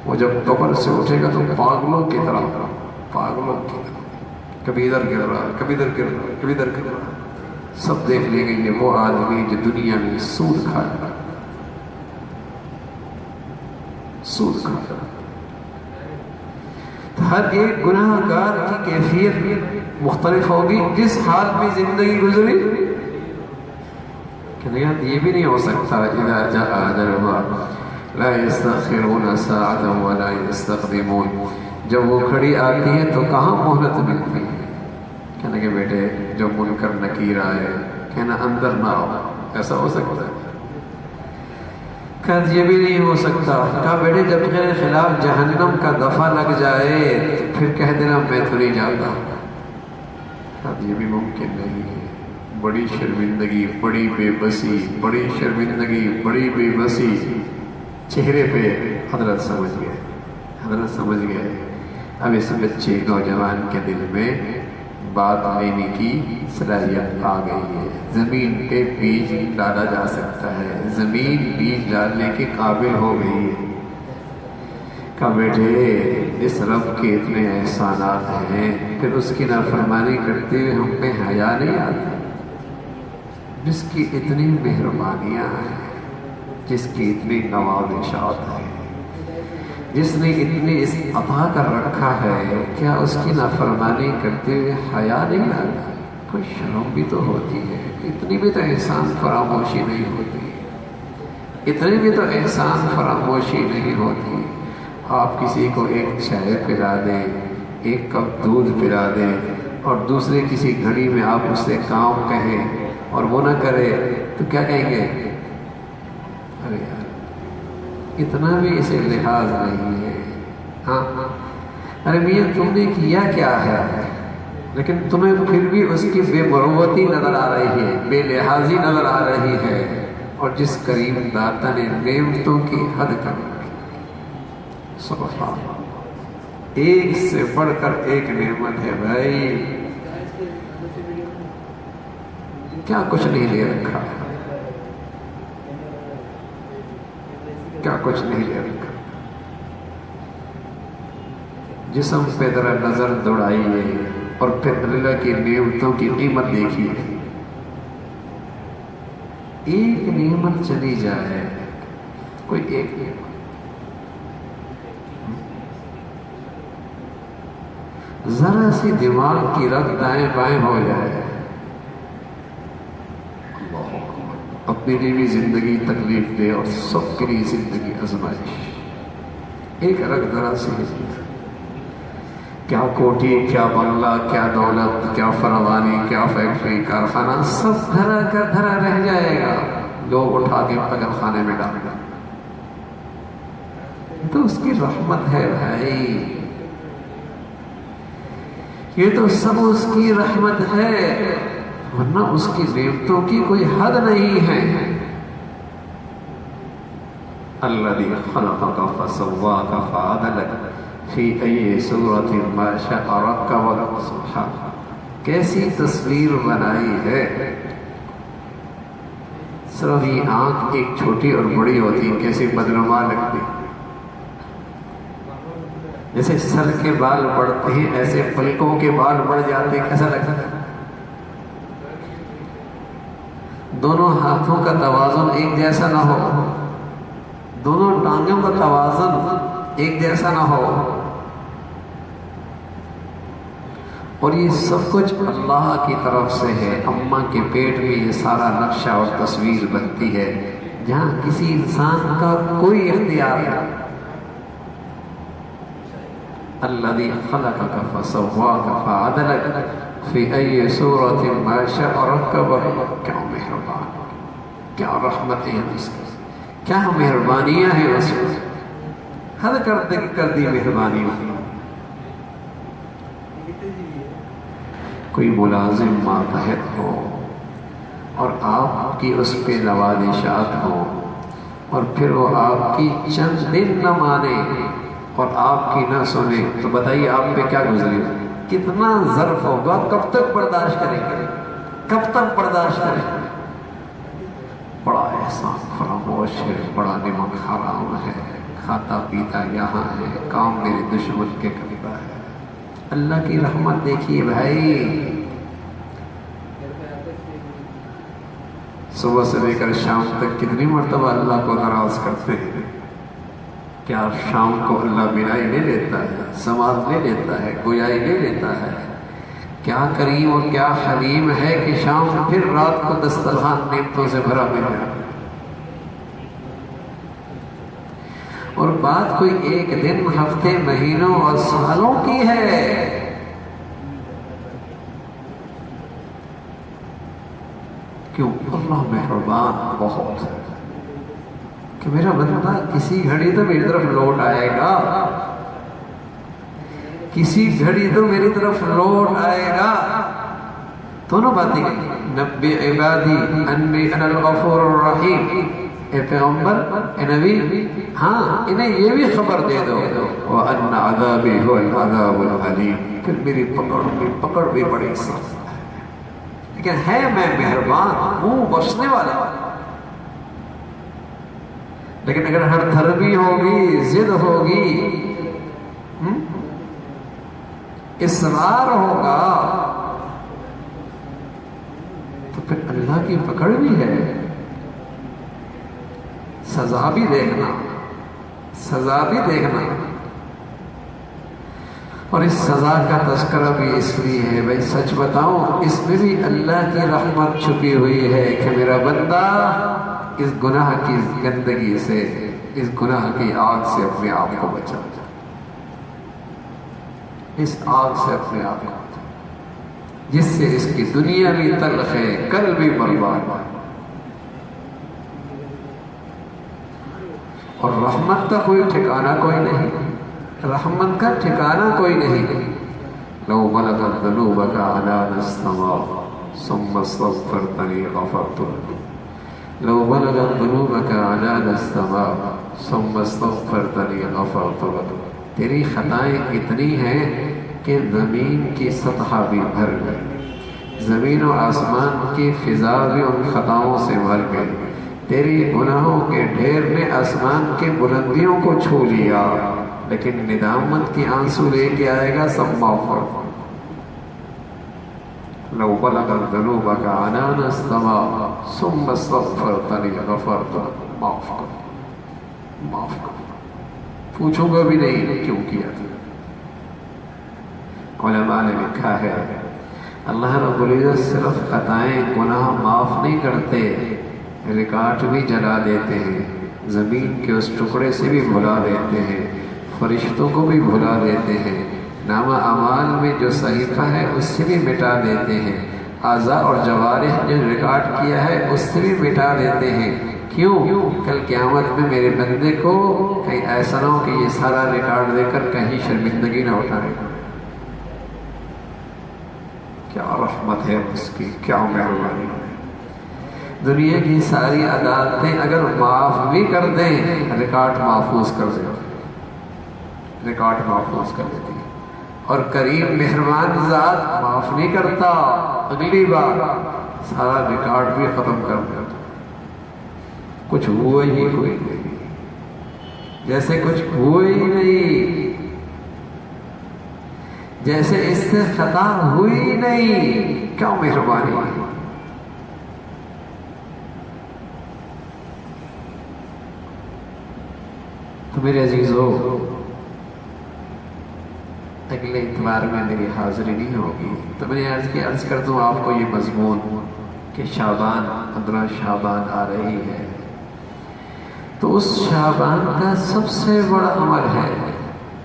وہ جب قبر سے اٹھے گا تو پاگلوں کی طرح کبھی ادھر گر رہا ہے، کبھی ادھر گر رہا ہے، کبھی ادھر گر رہا ہے، سب دیکھ لے گا یہ وہ آدمی جو دنیا میں سود کھایا، سود کھایا۔ ہر ایک گناہ گار کی کیفیت مختلف ہوگی، جس حال میں زندگی گزری کہ یہ بھی نہیں ہو سکتا اذا جاء اجلها لا يستأخرون ساعة ولا يستقدمون، جب وہ کھڑی آتی ہے تو کہاں مہلت ملتی ہے، کہنے کہ بیٹے جب منکر نکیر آئے کہنا اندر نہ آؤ، ایسا ہو سکتا ہے؟ کہا یہ بھی نہیں ہو سکتا۔ کہا بیٹے جب میرے خلاف جہنم کا دفع لگ جائے تو پھر کہہ دینا میں تو نہیں جاتا۔ کہا یہ بھی ممکن نہیں ہے، بڑی شرمندگی، بڑی بے بسی، بڑی شرمندگی، بڑی بے بسی چہرے پہ حضرت سمجھ گئے اب اس بچے نوجوان کے دل میں بات لینے کی صلاحیت آ گئی ہے، زمین پہ بیج ڈالا جا سکتا ہے، زمین بیج ڈالنے کے قابل ہو گئی ہے۔ کہا بیٹے اس رب کے اتنے احسانات ہیں، پھر اس کی نافرمانی کرتے ہوئے ہم پہ حیا نہیں آتی، جس کی اتنی مہربانیاں ہیں، جس کی اتنی نوازشات ہیں، جس نے اتنی اس عطا کر رکھا ہے، کیا اس کی نافرمانی کرتے ہوئے حیا نہیں آتی؟ کوئی شرم بھی تو ہوتی ہے، اتنی بھی تو احسان فراموشی نہیں ہوتی، اتنی بھی تو احسان فراموشی نہیں ہوتی۔ آپ کسی کو ایک چائے پلا دیں، ایک کپ دودھ پلا دیں، اور دوسرے کسی گھڑی میں آپ اس سے کام کہیں اور وہ نہ کرے تو کیا کہیں گے؟ ارے یار اتنا بھی اسے لحاظ نہیں ہے، ہاں ارے میاں تم نے کیا کیا ہے، لیکن تمہیں پھر بھی اس کی بے مروتی نظر آ رہی ہے، بے لحاظی نظر آ رہی ہے، اور جس کریم داتا نے نعمتوں کی حد کر رکھی، سبحان اللہ، ایک سے بڑھ کر ایک نعمت ہے بھائی، کیا کچھ نہیں لے رکھا، کیا کچھ نہیں لے رکھا۔ جسم پہ ذرا نظر دوڑائیے اور پھر اللہ کی نعمتوں کی قیمت دیکھیے، ایک نعمت چلی جائے، کوئی ایک نعمت، ذرا سی دماغ کی رگ دائیں بائیں ہو جائے، اپنے لیے بھی زندگی تکلیف دے اور سب کے لیے زندگی آزمائش، ایک رگ ذرا سی، کیا کوٹھی، کیا بنگلہ، کیا دولت، کیا فراوانی، کیا فیکٹری، کارخانہ، سب دھرا کا دھرا رہ جائے گا، لوگ اٹھا کے پگل خانے میں ڈال دیں، تو اس کی رحمت ہے بھائی، یہ تو سب اس کی رحمت ہے، ورنہ اس کی نعمتوں کی کوئی حد نہیں ہے۔ الذی خلقک فسواک فعدلک فی ای صورت ما شاء رکبک، سبحان، کیسی تصویر بنائی ہے، صرف یہ آنکھ ایک چھوٹی اور بڑی ہوتی کیسی بدنما لگتی، جیسے سر کے بال بڑھتے ہیں ایسے پلکوں کے بال بڑھ جاتے، کیسا لگتا ہے؟ دونوں ہاتھوں کا توازن ایک جیسا نہ ہو، دونوں ٹانگوں کا توازن ایک جیسا نہ ہو، اور یہ سب کچھ اللہ کی طرف سے ہے۔ اماں کے پیٹ میں یہ سارا نقشہ اور تصویر بنتی ہے، جہاں کسی انسان کا کوئی اختیار نہیں۔ الذی خلقک فسواک فعدلک فی ای صورت ما شاء رکبک، کیا مہربان، کیا رحمتیں ہیں اس کی، کیا مہربانیاں ہیں اس میں، حد کر دی مہربانیوں۔ کوئی ملازم ماتحت ہو اور آپ کی اس پہ نوازشات ہوں، اور پھر وہ آپ کی چند دن نہ مانے اور آپ کی نہ سنے، تو بتائیے آپ پہ کیا گزری، کتنا ظرف ہوگا، کب تک برداشت کریں گے، کب تک برداشت کریں گے؟ بڑا احسان فراموش ہے، بڑا نمک حرام ہے، کھاتا پیتا یہاں ہے، کام میرے دشمن کے کرتا ہے۔ اللہ کی رحمت دیکھیے بھائی، صبح سے لے کر شام تک کتنی مرتبہ اللہ کو ناراض کرتے ہیں۔ کیا شام کو اللہ بینائی لے لیتا ہے، سماعت لے لیتا ہے، گویائی لے لیتا ہے؟ کیا کریم اور کیا حلیم ہے کہ شام پھر رات کو دسترخوان نعمتوں سے بھرا مل جائے۔ اور بات کوئی ایک دن، ہفتے، مہینوں اور سالوں کی ہے۔ کیوں؟ اللہ مہربان بہت ہے کہ میرا بندہ کسی گھڑی تو میری طرف لوٹ آئے گا، کسی گھڑی تو میری طرف لوٹ آئے گا۔ دونوں باتیں کہیں، نبی عبادی انی انا الغفور الرحیم، اے پیغمبر، اے نبی، ہاں انہیں یہ بھی خبر دے دو وَأَنَّ عَذَابِي هُوَ الْعَذَابُ الْعَلِيمُ، کہ میری پکڑ بھی بڑی سخت ہے، لیکن ہے میں مہربان ہوں، بخشنے والا۔ لیکن اگر ہر دھرمی ہوگی، ضد ہوگی، اصرار ہوگا، تو پھر اللہ کی پکڑ بھی ہے، سزا بھی دیکھنا، سزا بھی دیکھنا۔ اور اس سزا کا تذکرہ بھی اس لیے ہے، بھائی سچ بتاؤں اس میں بھی اللہ کی رحمت چھپی ہوئی ہے کہ میرا بندہ اس گناہ کی گندگی سے، اس گناہ کی آگ سے اپنے آپ کو بچا، اس آگ سے اپنے آپ کو بچا، جس سے اس کی دنیا بھی تلخ ہے، کل بھی برباد ہے۔ اور رحمت کا کوئی ٹھکانہ کوئی نہیں، رحمت کا ٹھکانہ کوئی نہیں۔ لو بلغت ذنوبک عنان السماء ثم استغفرتنی غفرت لک، لو بلغت ذنوبک عنان السماء ثم استغفرتنی غفرت لک، تیری خطائیں اتنی ہیں کہ زمین کی سطح بھی بھر گئی، زمین و آسمان کی فضا بھی ان خطاؤں سے بھر گئی، تیری گناہوں کے ڈھیر نے آسمان کی بلندیوں کو چھو لیا، لیکن ندامت کی آنسو لے کے آئے گا سب معاف کر۔ لو بلغت ذنوبک عنان السماء ثم استغفرتنی غفرت لک، معاف کر، معاف کر، پوچھوں گا بھی نہیں کیوں کیا تھا۔ علماء نے لکھا ہے اللہ رب العزت صرف خطائیں گناہ معاف نہیں کرتے، ریکارڈ بھی جلا دیتے ہیں، زمین کے اس ٹکڑے سے بھی بھلا دیتے ہیں، فرشتوں کو بھی بھلا دیتے ہیں، نامہ اعمال میں جو صحیفہ ہے اس سے بھی مٹا دیتے ہیں، اعضاء اور جوارح جو ریکارڈ کیا ہے اس سے بھی مٹا دیتے ہیں۔ کیوں؟ کل قیامت میں میرے بندے کو کہیں ایسا نہ ہو کہ یہ سارا ریکارڈ دے کر کہیں شرمندگی نہ اٹھائے۔ کیا رحمت ہے اس کی، کیا مہربانی ہے۔ دنیا کی ساری عدالتیں اگر معاف بھی کر دیں، ریکارڈ محفوظ کر دیں، ریکارڈ محفوظ کر دیتی ہے۔ اور کریم مہربان ذات معاف نہیں کرتا، اگلی بار سارا ریکارڈ بھی ختم کر دیتا، کچھ ہوا ہی کوئی نہیں، جیسے کچھ ہوا ہی نہیں، جیسے اس سے خطا ہوئی نہیں۔ کیا مہربانی ہے۔ تو میرے عزیزو، اگلے اتوار میں میری حاضری نہیں ہوگی، تو میں نے عرض کر دوں آپ کو یہ مضمون کہ شعبان، 15 شعبان آ رہی ہے، تو اس شعبان کا سب سے بڑا عمل ہے،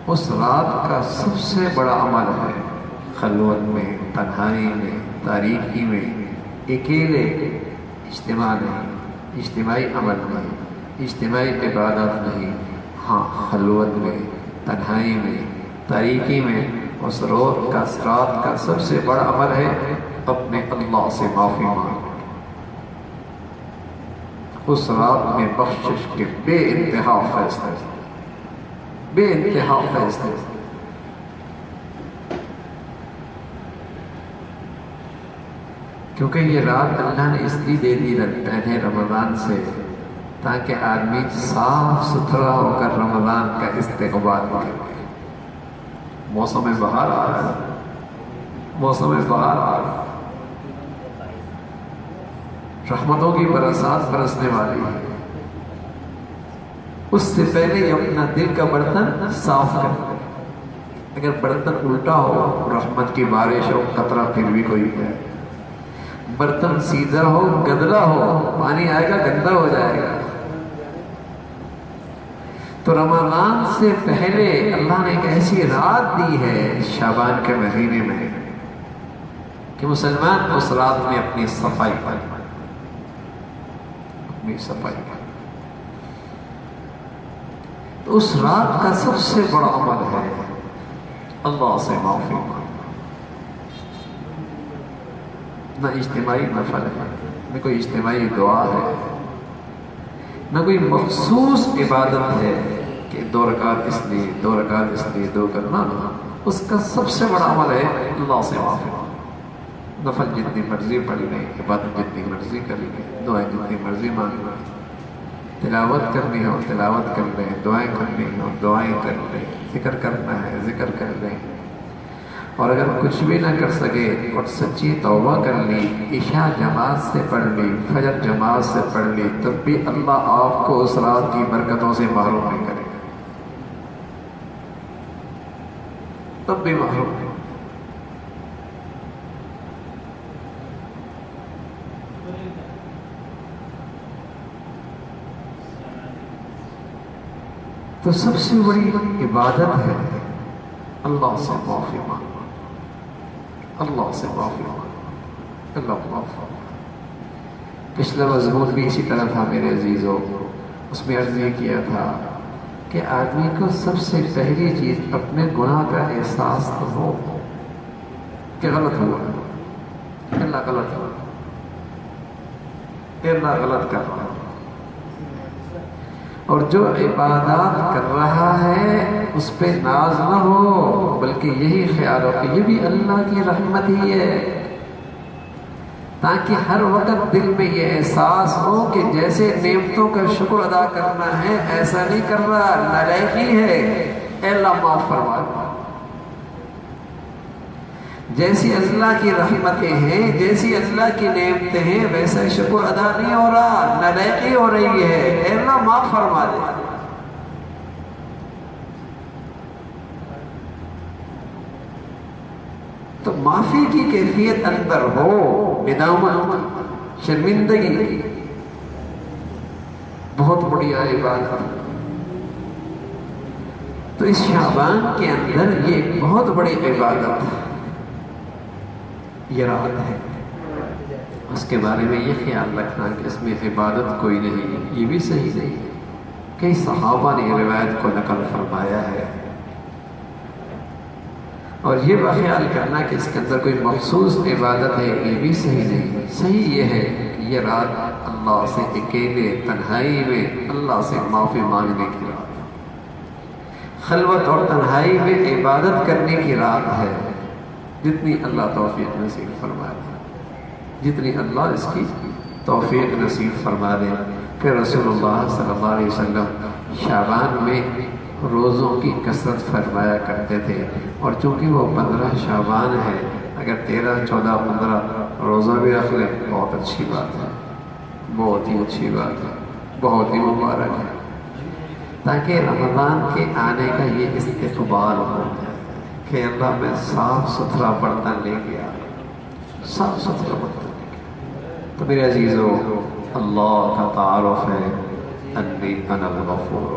اس رات کا سب سے بڑا عمل ہے، خلوت میں، تنہائی میں، تاریکی میں، اکیلے، اجتماع نہیں، اجتماعی عمل نہیں، اجتماعی عبادت نہیں، ہاں خلوت میں، تنہائی میں، تاریکی میں، اس رات کا سب سے بڑا عمل ہے اپنے اللہ سے معافی مانگنا۔ اس رات میں بخشش کے بے انتہا فیصلے، بے انتہا فیصلے۔ کیونکہ یہ رات اللہ نے اس لیے دے دی پہلے رمضان سے، تاکہ آدمی صاف ستھرا ہو کر رمضان کا استقبال کرے۔ موسم بہار آ رہا ہے، موسم بہار آ رہا ہے، رحمتوں کی برسات برسنے والی ہے۔ اس سے پہلے اپنا دل کا برتن صاف کر، اگر برتن الٹا ہو رحمت کی بارش ہو قطرہ پھر بھی کوئی ہے، برتن سیدھا ہو گدلا ہو پانی آئے گا گندا ہو جائے گا۔ تو رمضان سے پہلے اللہ نے ایک ایسی رات دی ہے شعبان کے مہینے میں کہ مسلمان اس رات میں اپنی صفائی پائے، اپنی صفائی پائے۔ تو اس رات کا سب سے بڑا عمل ہے اللہ سے معافی مانگنا۔ نہ اجتماعی نفل ہے، نہ کوئی اجتماعی دعا ہے، نہ کوئی مخصوص عبادت ہے کہ 2 رکعت اس لیے 2 رکعت اس لیے 2 کرنا، نہ اس کا سب سے بڑا عمل ہے اللہ سے معافی مانگنا۔ نفل جتنی مرضی پڑھ لیں، عبادت جتنی مرضی کر لیں، دعائیں جتنی مرضی مانگ لیں، تلاوت کرنی ہو تلاوت کر لیں، دعائیں کرنی ہو دعائیں کر لیں، ذکر کرنا ہے ذکر کر لیں۔ اور اگر کچھ بھی نہ کر سکے اور سچی توبہ کر لی، عشاء جماعت سے پڑھ لی، فجر جماعت سے پڑھ لی، تب بھی اللہ آپ کو اس رات کی برکتوں سے محروم نہیں کرے گا، تب بھی محروم نہیں۔ تو سب سے بڑی عبادت ہے اللہ سے معافی مانگنا، اللہ سے معافی مانگنا، اللہ معاف فرما۔ پچھلا مضمون بھی اسی طرح تھا میرے عزیزوں، اس میں عرض یہ کیا تھا کہ آدمی کو سب سے پہلی چیز اپنے گناہ کا احساس تو ہو کہ غلط ہوا، اللہ غلط ہوا، اللہ غلط کر رہا ہے، اور جو عبادات کر رہا ہے اس پہ ناز نہ ہو، بلکہ یہی خیال ہو کہ یہ بھی اللہ کی رحمت ہی ہے، تاکہ ہر وقت دل میں یہ احساس ہو کہ جیسے نعمتوں کا شکر ادا کرنا ہے ایسا نہیں کر رہا، نالائقی ہے، اے اللہ معاف فرما۔ جیسی اللہ کی رحمتیں ہیں، جیسی اللہ کی نعمتیں ہیں، ویسا شکر ادا نہیں ہو رہا، نالائقی ہو رہی ہے، اے اللہ معاف فرما دے۔ تو معافی کی کیفیت اندر ہو، ندامت، شرمندگی، بہت بڑی عبادت۔ تو اس شعبان کے اندر یہ بہت بڑی عبادت یہ رات ہے، اس کے بارے میں یہ خیال رکھنا کہ اس میں عبادت کوئی نہیں، یہ بھی صحیح نہیں۔ کئی صحابہ نے روایت کو نقل فرمایا ہے، اور یہ خیال کرنا کہ اس کے اندر کوئی مخصوص عبادت ہے یہ بھی صحیح نہیں۔ صحیح یہ ہے کہ یہ رات اللہ سے اکیلے تنہائی میں اللہ سے معافی مانگنے کی رات، خلوت اور تنہائی میں عبادت کرنے کی رات ہے، جتنی اللہ توفیق نصیب فرما دے، جتنی اللہ اس کی توفیق نصیب فرما دے۔ پھر رسول اللہ صلی اللہ علیہ وسلم شعبان میں روزوں کی کثرت فرمایا کرتے تھے، اور چونکہ وہ 15 شعبان ہے، اگر 13، 14، 15 روزہ بھی رکھ لیں بہت اچھی بات ہے، بہت ہی اچھی بات ہے، بہت ہی مبارک ہے، تاکہ رمضان کے آنے کا یہ استقبال ہو کہ اللہ میں صاف ستھرا برتن لے گیا، صاف ستھرا برتن لے گیا۔ تو میرے عزیزو، اللہ کا تعارف ہے انی انا الغفور،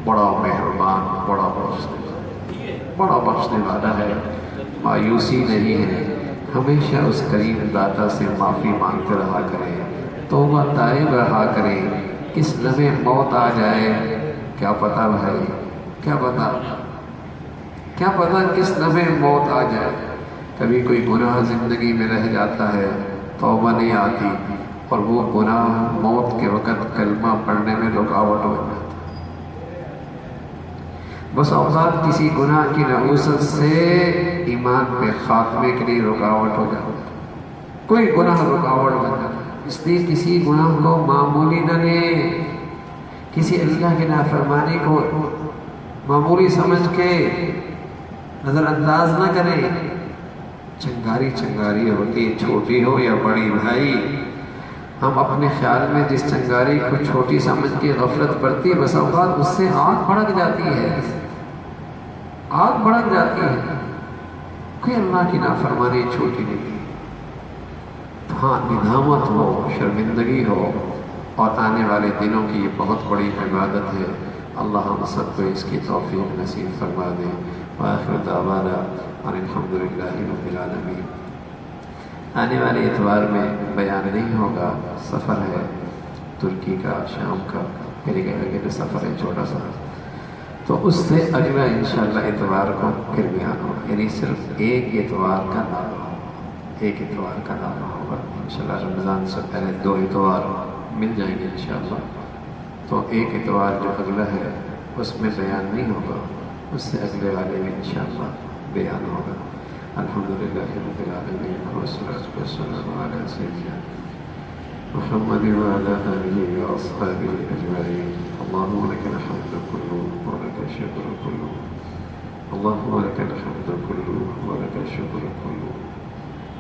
بڑا مہربان، بڑا بخشنے والا ہے، مایوسی نہیں ہے۔ ہمیشہ اس کریم داتا سے معافی مانگتے رہا کریں، توبہ تائب رہا کریں۔ کس لمحے موت آ جائے کیا پتہ بھائی، کیا پتہ کس لمحے موت آ جائے۔ کبھی کوئی گناہ زندگی میں رہ جاتا ہے، توبہ نہیں آتی، اور وہ گناہ موت کے وقت کلمہ پڑھنے میں رکاوٹ ہو جاتا ہے۔ بس اوقات کسی گناہ کی نحوست سے ایمان پہ خاتمے کے لیے رکاوٹ ہو جاتا ہے، کوئی گناہ رکاوٹ بن جاتا ہے۔ اس لیے کسی گناہ کو معمولی نہ لیں، کسی اللہ کی نافرمانی کو معمولی سمجھ کے نظر انداز نہ کریں۔ چنگاری چنگاری ہوتی، چھوٹی ہو یا بڑی بھائی، ہم اپنے خیال میں جس چنگاری کو چھوٹی سمجھ کے غفلت برتی، بس اوقات اس سے آگ بھڑک جاتی ہے، آگ بھڑک جاتی ہے۔ کوئی اللہ کی نافرمانی چھوٹی نہیں، ہاں ندامت ہو، شرمندگی ہو، اور آنے والے دنوں کی یہ بہت بڑی عبادت ہے۔ اللہ ہم سب کو اس کی توفیق نصیب فرما دے۔ وآخر دعوانا اور الحمدللہ رب العالمین۔ آنے والے اتوار میں بیان نہیں ہوگا، سفر ہے ترکی کا، شام کا، میرے گھر کا سفر ہے چھوٹا سا، تو اس سے اگلا انشاءاللہ اتوار کو پھر بیان ہوگا، یعنی صرف ایک اتوار کا نام ہوگا، ایک اتوار کا نام ہوگا انشاءاللہ۔ رمضان سے پہلے 2 اتوار مل جائیں گے انشاءاللہ، تو ایک اتوار جو اگلا ہے اس میں بیان نہیں ہوگا، اس سے اگلے والے میں انشاءاللہ بیان ہوگا۔ الحمدللہ رب العالمین، والصلاۃ والسلام علی سیدنا محمد وعلی آلہ وأصحابہ اجمعین۔ اللہم لک الحمد کلہ ولک الشکر کلہ، اللہم لک الحمد کلہ ولک الشکر کلہ،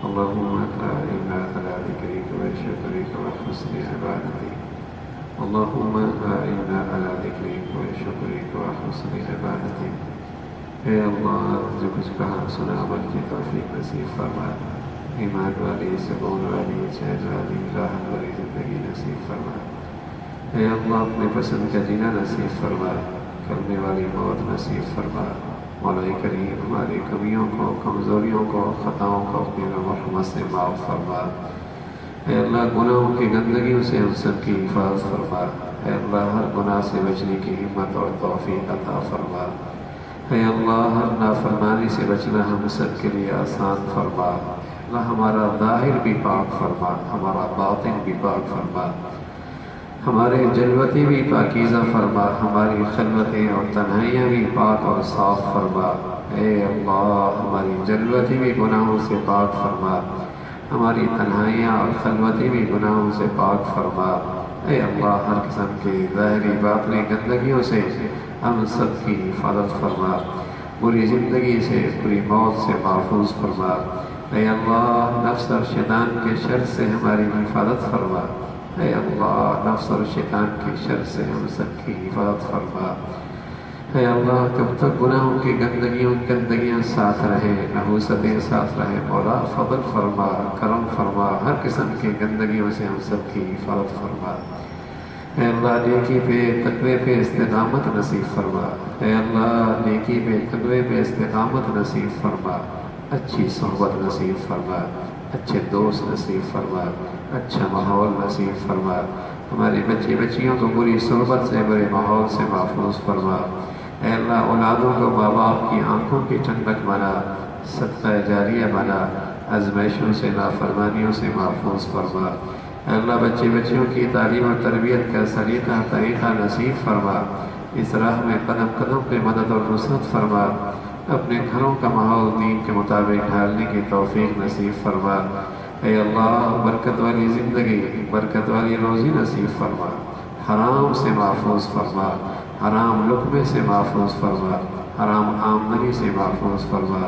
اللہم اعنا علی ذکرک وشکرک وحسن عبادتک، اللہم اعنا علی ذکرک وشکرک وحسن عبادتک۔ اے اللہ، جو کچھ کہا سنا عمل کی توفیق نصیب فرما، ایمان والی، سکون والی، چین والی، راحت والی زندگی نصیب فرما۔ اے اللہ، اپنے پسند کا جینا نصیب فرما، کرنے والی موت نصیب فرما۔ مولا کریم، ہماری کمیوں کو، کمزوریوں کو، خطاؤں کو اپنی رحمت سے معاف فرما۔ اے اللہ، گناہوں کی گندگیوں سے ہم سب کی حفاظت فرما۔ اے اللہ، ہر گناہ سے بچنے کی ہمت اور توفیق عطا فرما۔ اے اللہ، ہر نافرمانی سے بچنا ہم سب کے لیے آسان فرما۔ اللہ، ہمارا ظاہر بھی پاک فرما، ہمارا باطن بھی پاک فرما، ہمارے جلوتی بھی پاکیزہ فرما، ہماری خلوتیں اور تنہائیاں بھی پاک اور صاف فرما۔ اے اللہ، ہماری جلوتی بھی گناہوں سے پاک فرما، ہماری تنہائیاں اور خلوتیں بھی گناہوں سے پاک فرما۔ اے اللہ، ہر قسم کی ظاہری باطنی گندگیوں سے ہم سب کی حفاظت فرما، بری زندگی سے، بری موت سے محفوظ فرما۔ اے اللہ، نفس اور شیطان کے شر سے ہماری حفاظت فرما۔ اے اللہ، نفس اور شیطان کے شر سے ہم سب کی حفاظت فرما۔ اے اللہ، کب تک گناہوں کی گندگیاں ساتھ رہیں، نحوستیں ساتھ رہیں، مولا فضل فرما، کرم فرما، ہر قسم کی گندگیوں سے ہم سب کی حفاظت فرما۔ اے اللہ، نیکی پہ تقوی پہ استقامت نصیب فرما۔ اے اللہ، نیکی پہ تقوی پہ استقامت نصیب فرما، اچھی صحبت نصیب فرما، اچھے دوست نصیب فرما، اچھا ماحول نصیب فرما۔ ہماری بچی بچیوں کو بری صحبت سے، برے ماحول سے محفوظ فرما۔ اے اللہ، اولادوں کو ماں باپ کی آنکھوں کی ٹھنڈک بنا، صدقہ جاریہ بنا، آزمائشوں سے، نافرمانیوں سے محفوظ فرما۔ اے اللہ، بچے بچیوں کی تعلیم و تربیت کا طریقہ نصیب فرما، اس راہ میں قدم قدم پہ مدد اور نصرت فرما۔ اپنے گھروں کا ماحول دین کے مطابق ڈھالنے کی توفیق نصیب فرما۔ اے اللہ، برکت والی زندگی، برکت والی روزی نصیب فرما، حرام سے محفوظ فرما، حرام لقمے سے محفوظ فرما، حرام آمدنی سے محفوظ فرما۔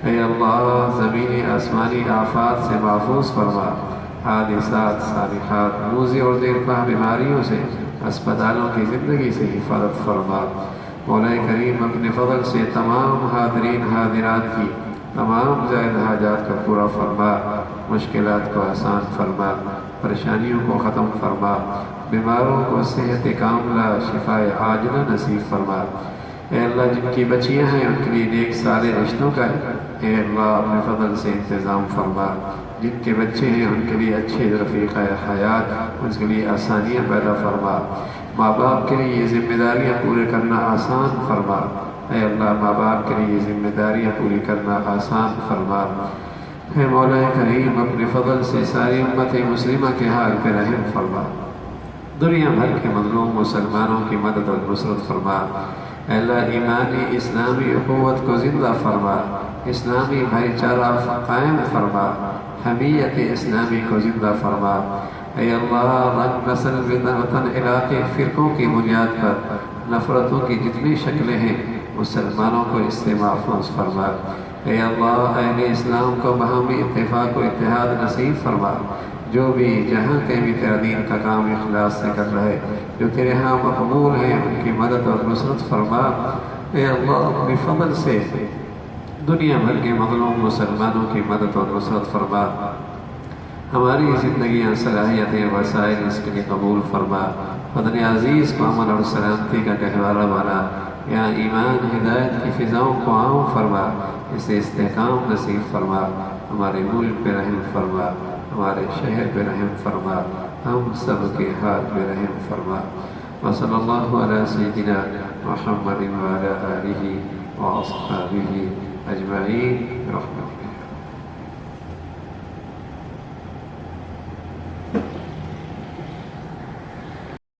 اے اللہ، زمینی آسمانی آفات سے محفوظ فرما، حادثات، صالحات، موذی اور دیرپا بیماریوں سے، اسپتالوں کی زندگی سے حفاظت فرما۔ مولا کریم، اپنے فضل سے تمام حاضرین حاضرات کی تمام زائد حاجات کا پورا فرما، مشکلات کو آسان فرما، پریشانیوں کو ختم فرما، بیماروں کو صحت کاملہ، شفاء عاجلہ نصیب فرما۔ اے اللہ، جن کی بچیاں ہیں ان کے لیے نیک صالح رشتوں کا اے اللہ اپنے فضل سے انتظام فرما۔ جن کے بچے ہیں ان کے لیے اچھے رفیق حیات، ان کے لیے آسانیاں پیدا فرما۔ ماں باپ کے لیے یہ ذمہ داریاں پورے کرنا آسان فرما۔ اے اللہ، ماں باپ کے لیے یہ ذمہ داریاں پوری کرنا آسان فرما۔ اے مولا کریم، اپنے فضل سے ساری امت مسلمہ کے حال پہ رحم فرما، دنیا بھر کے مظلوم مسلمانوں کی مدد اور نصرت فرما۔ اے اللہ، ایمانی اسلامی اخوت کو زندہ فرما، اسلامی بھائی چارہ قائم فرما، حمیت اسلامی کو زندہ فرما۔ اے اللہ رنگ نسل وطن علاقے فرقوں کی بنیاد پر نفرتوں کی جتنی شکلیں ہیں مسلمانوں کو اس سے محفوظ فرما۔ اے اللہ اہل اسلام کو باہمی اتفاق و اتحاد نصیب فرما۔ جو بھی جہاں کے بھی تیرا دین کا کام اخلاص سے کر رہے جو تیرے ہاں مقبول ہیں ان کی مدد اور نصرت فرما۔ اے اللہ اپنے فضل سے دنیا بھر کے مظلوم مسلمانوں کی مدد اور نصرت فرما۔ ہماری زندگیاں صلاحیتیں وسائل اس کے لیے قبول فرما۔ وطن عزیز کو امن اور سلامتی کا گہوارہ بنا۔ یہاں ایمان ہدایت کی فضاؤں کو عام فرما، اسے استحکام نصیب فرما۔ ہمارے ملک پہ رحم فرما، ہمارے شہر پہ رحم فرما، ہم سب کے ہاتھ میں رحم فرما۔ وصلی اللہ علی سیدنا محمد وعلی آلہ واصحابہ اجمعین برحمتک۔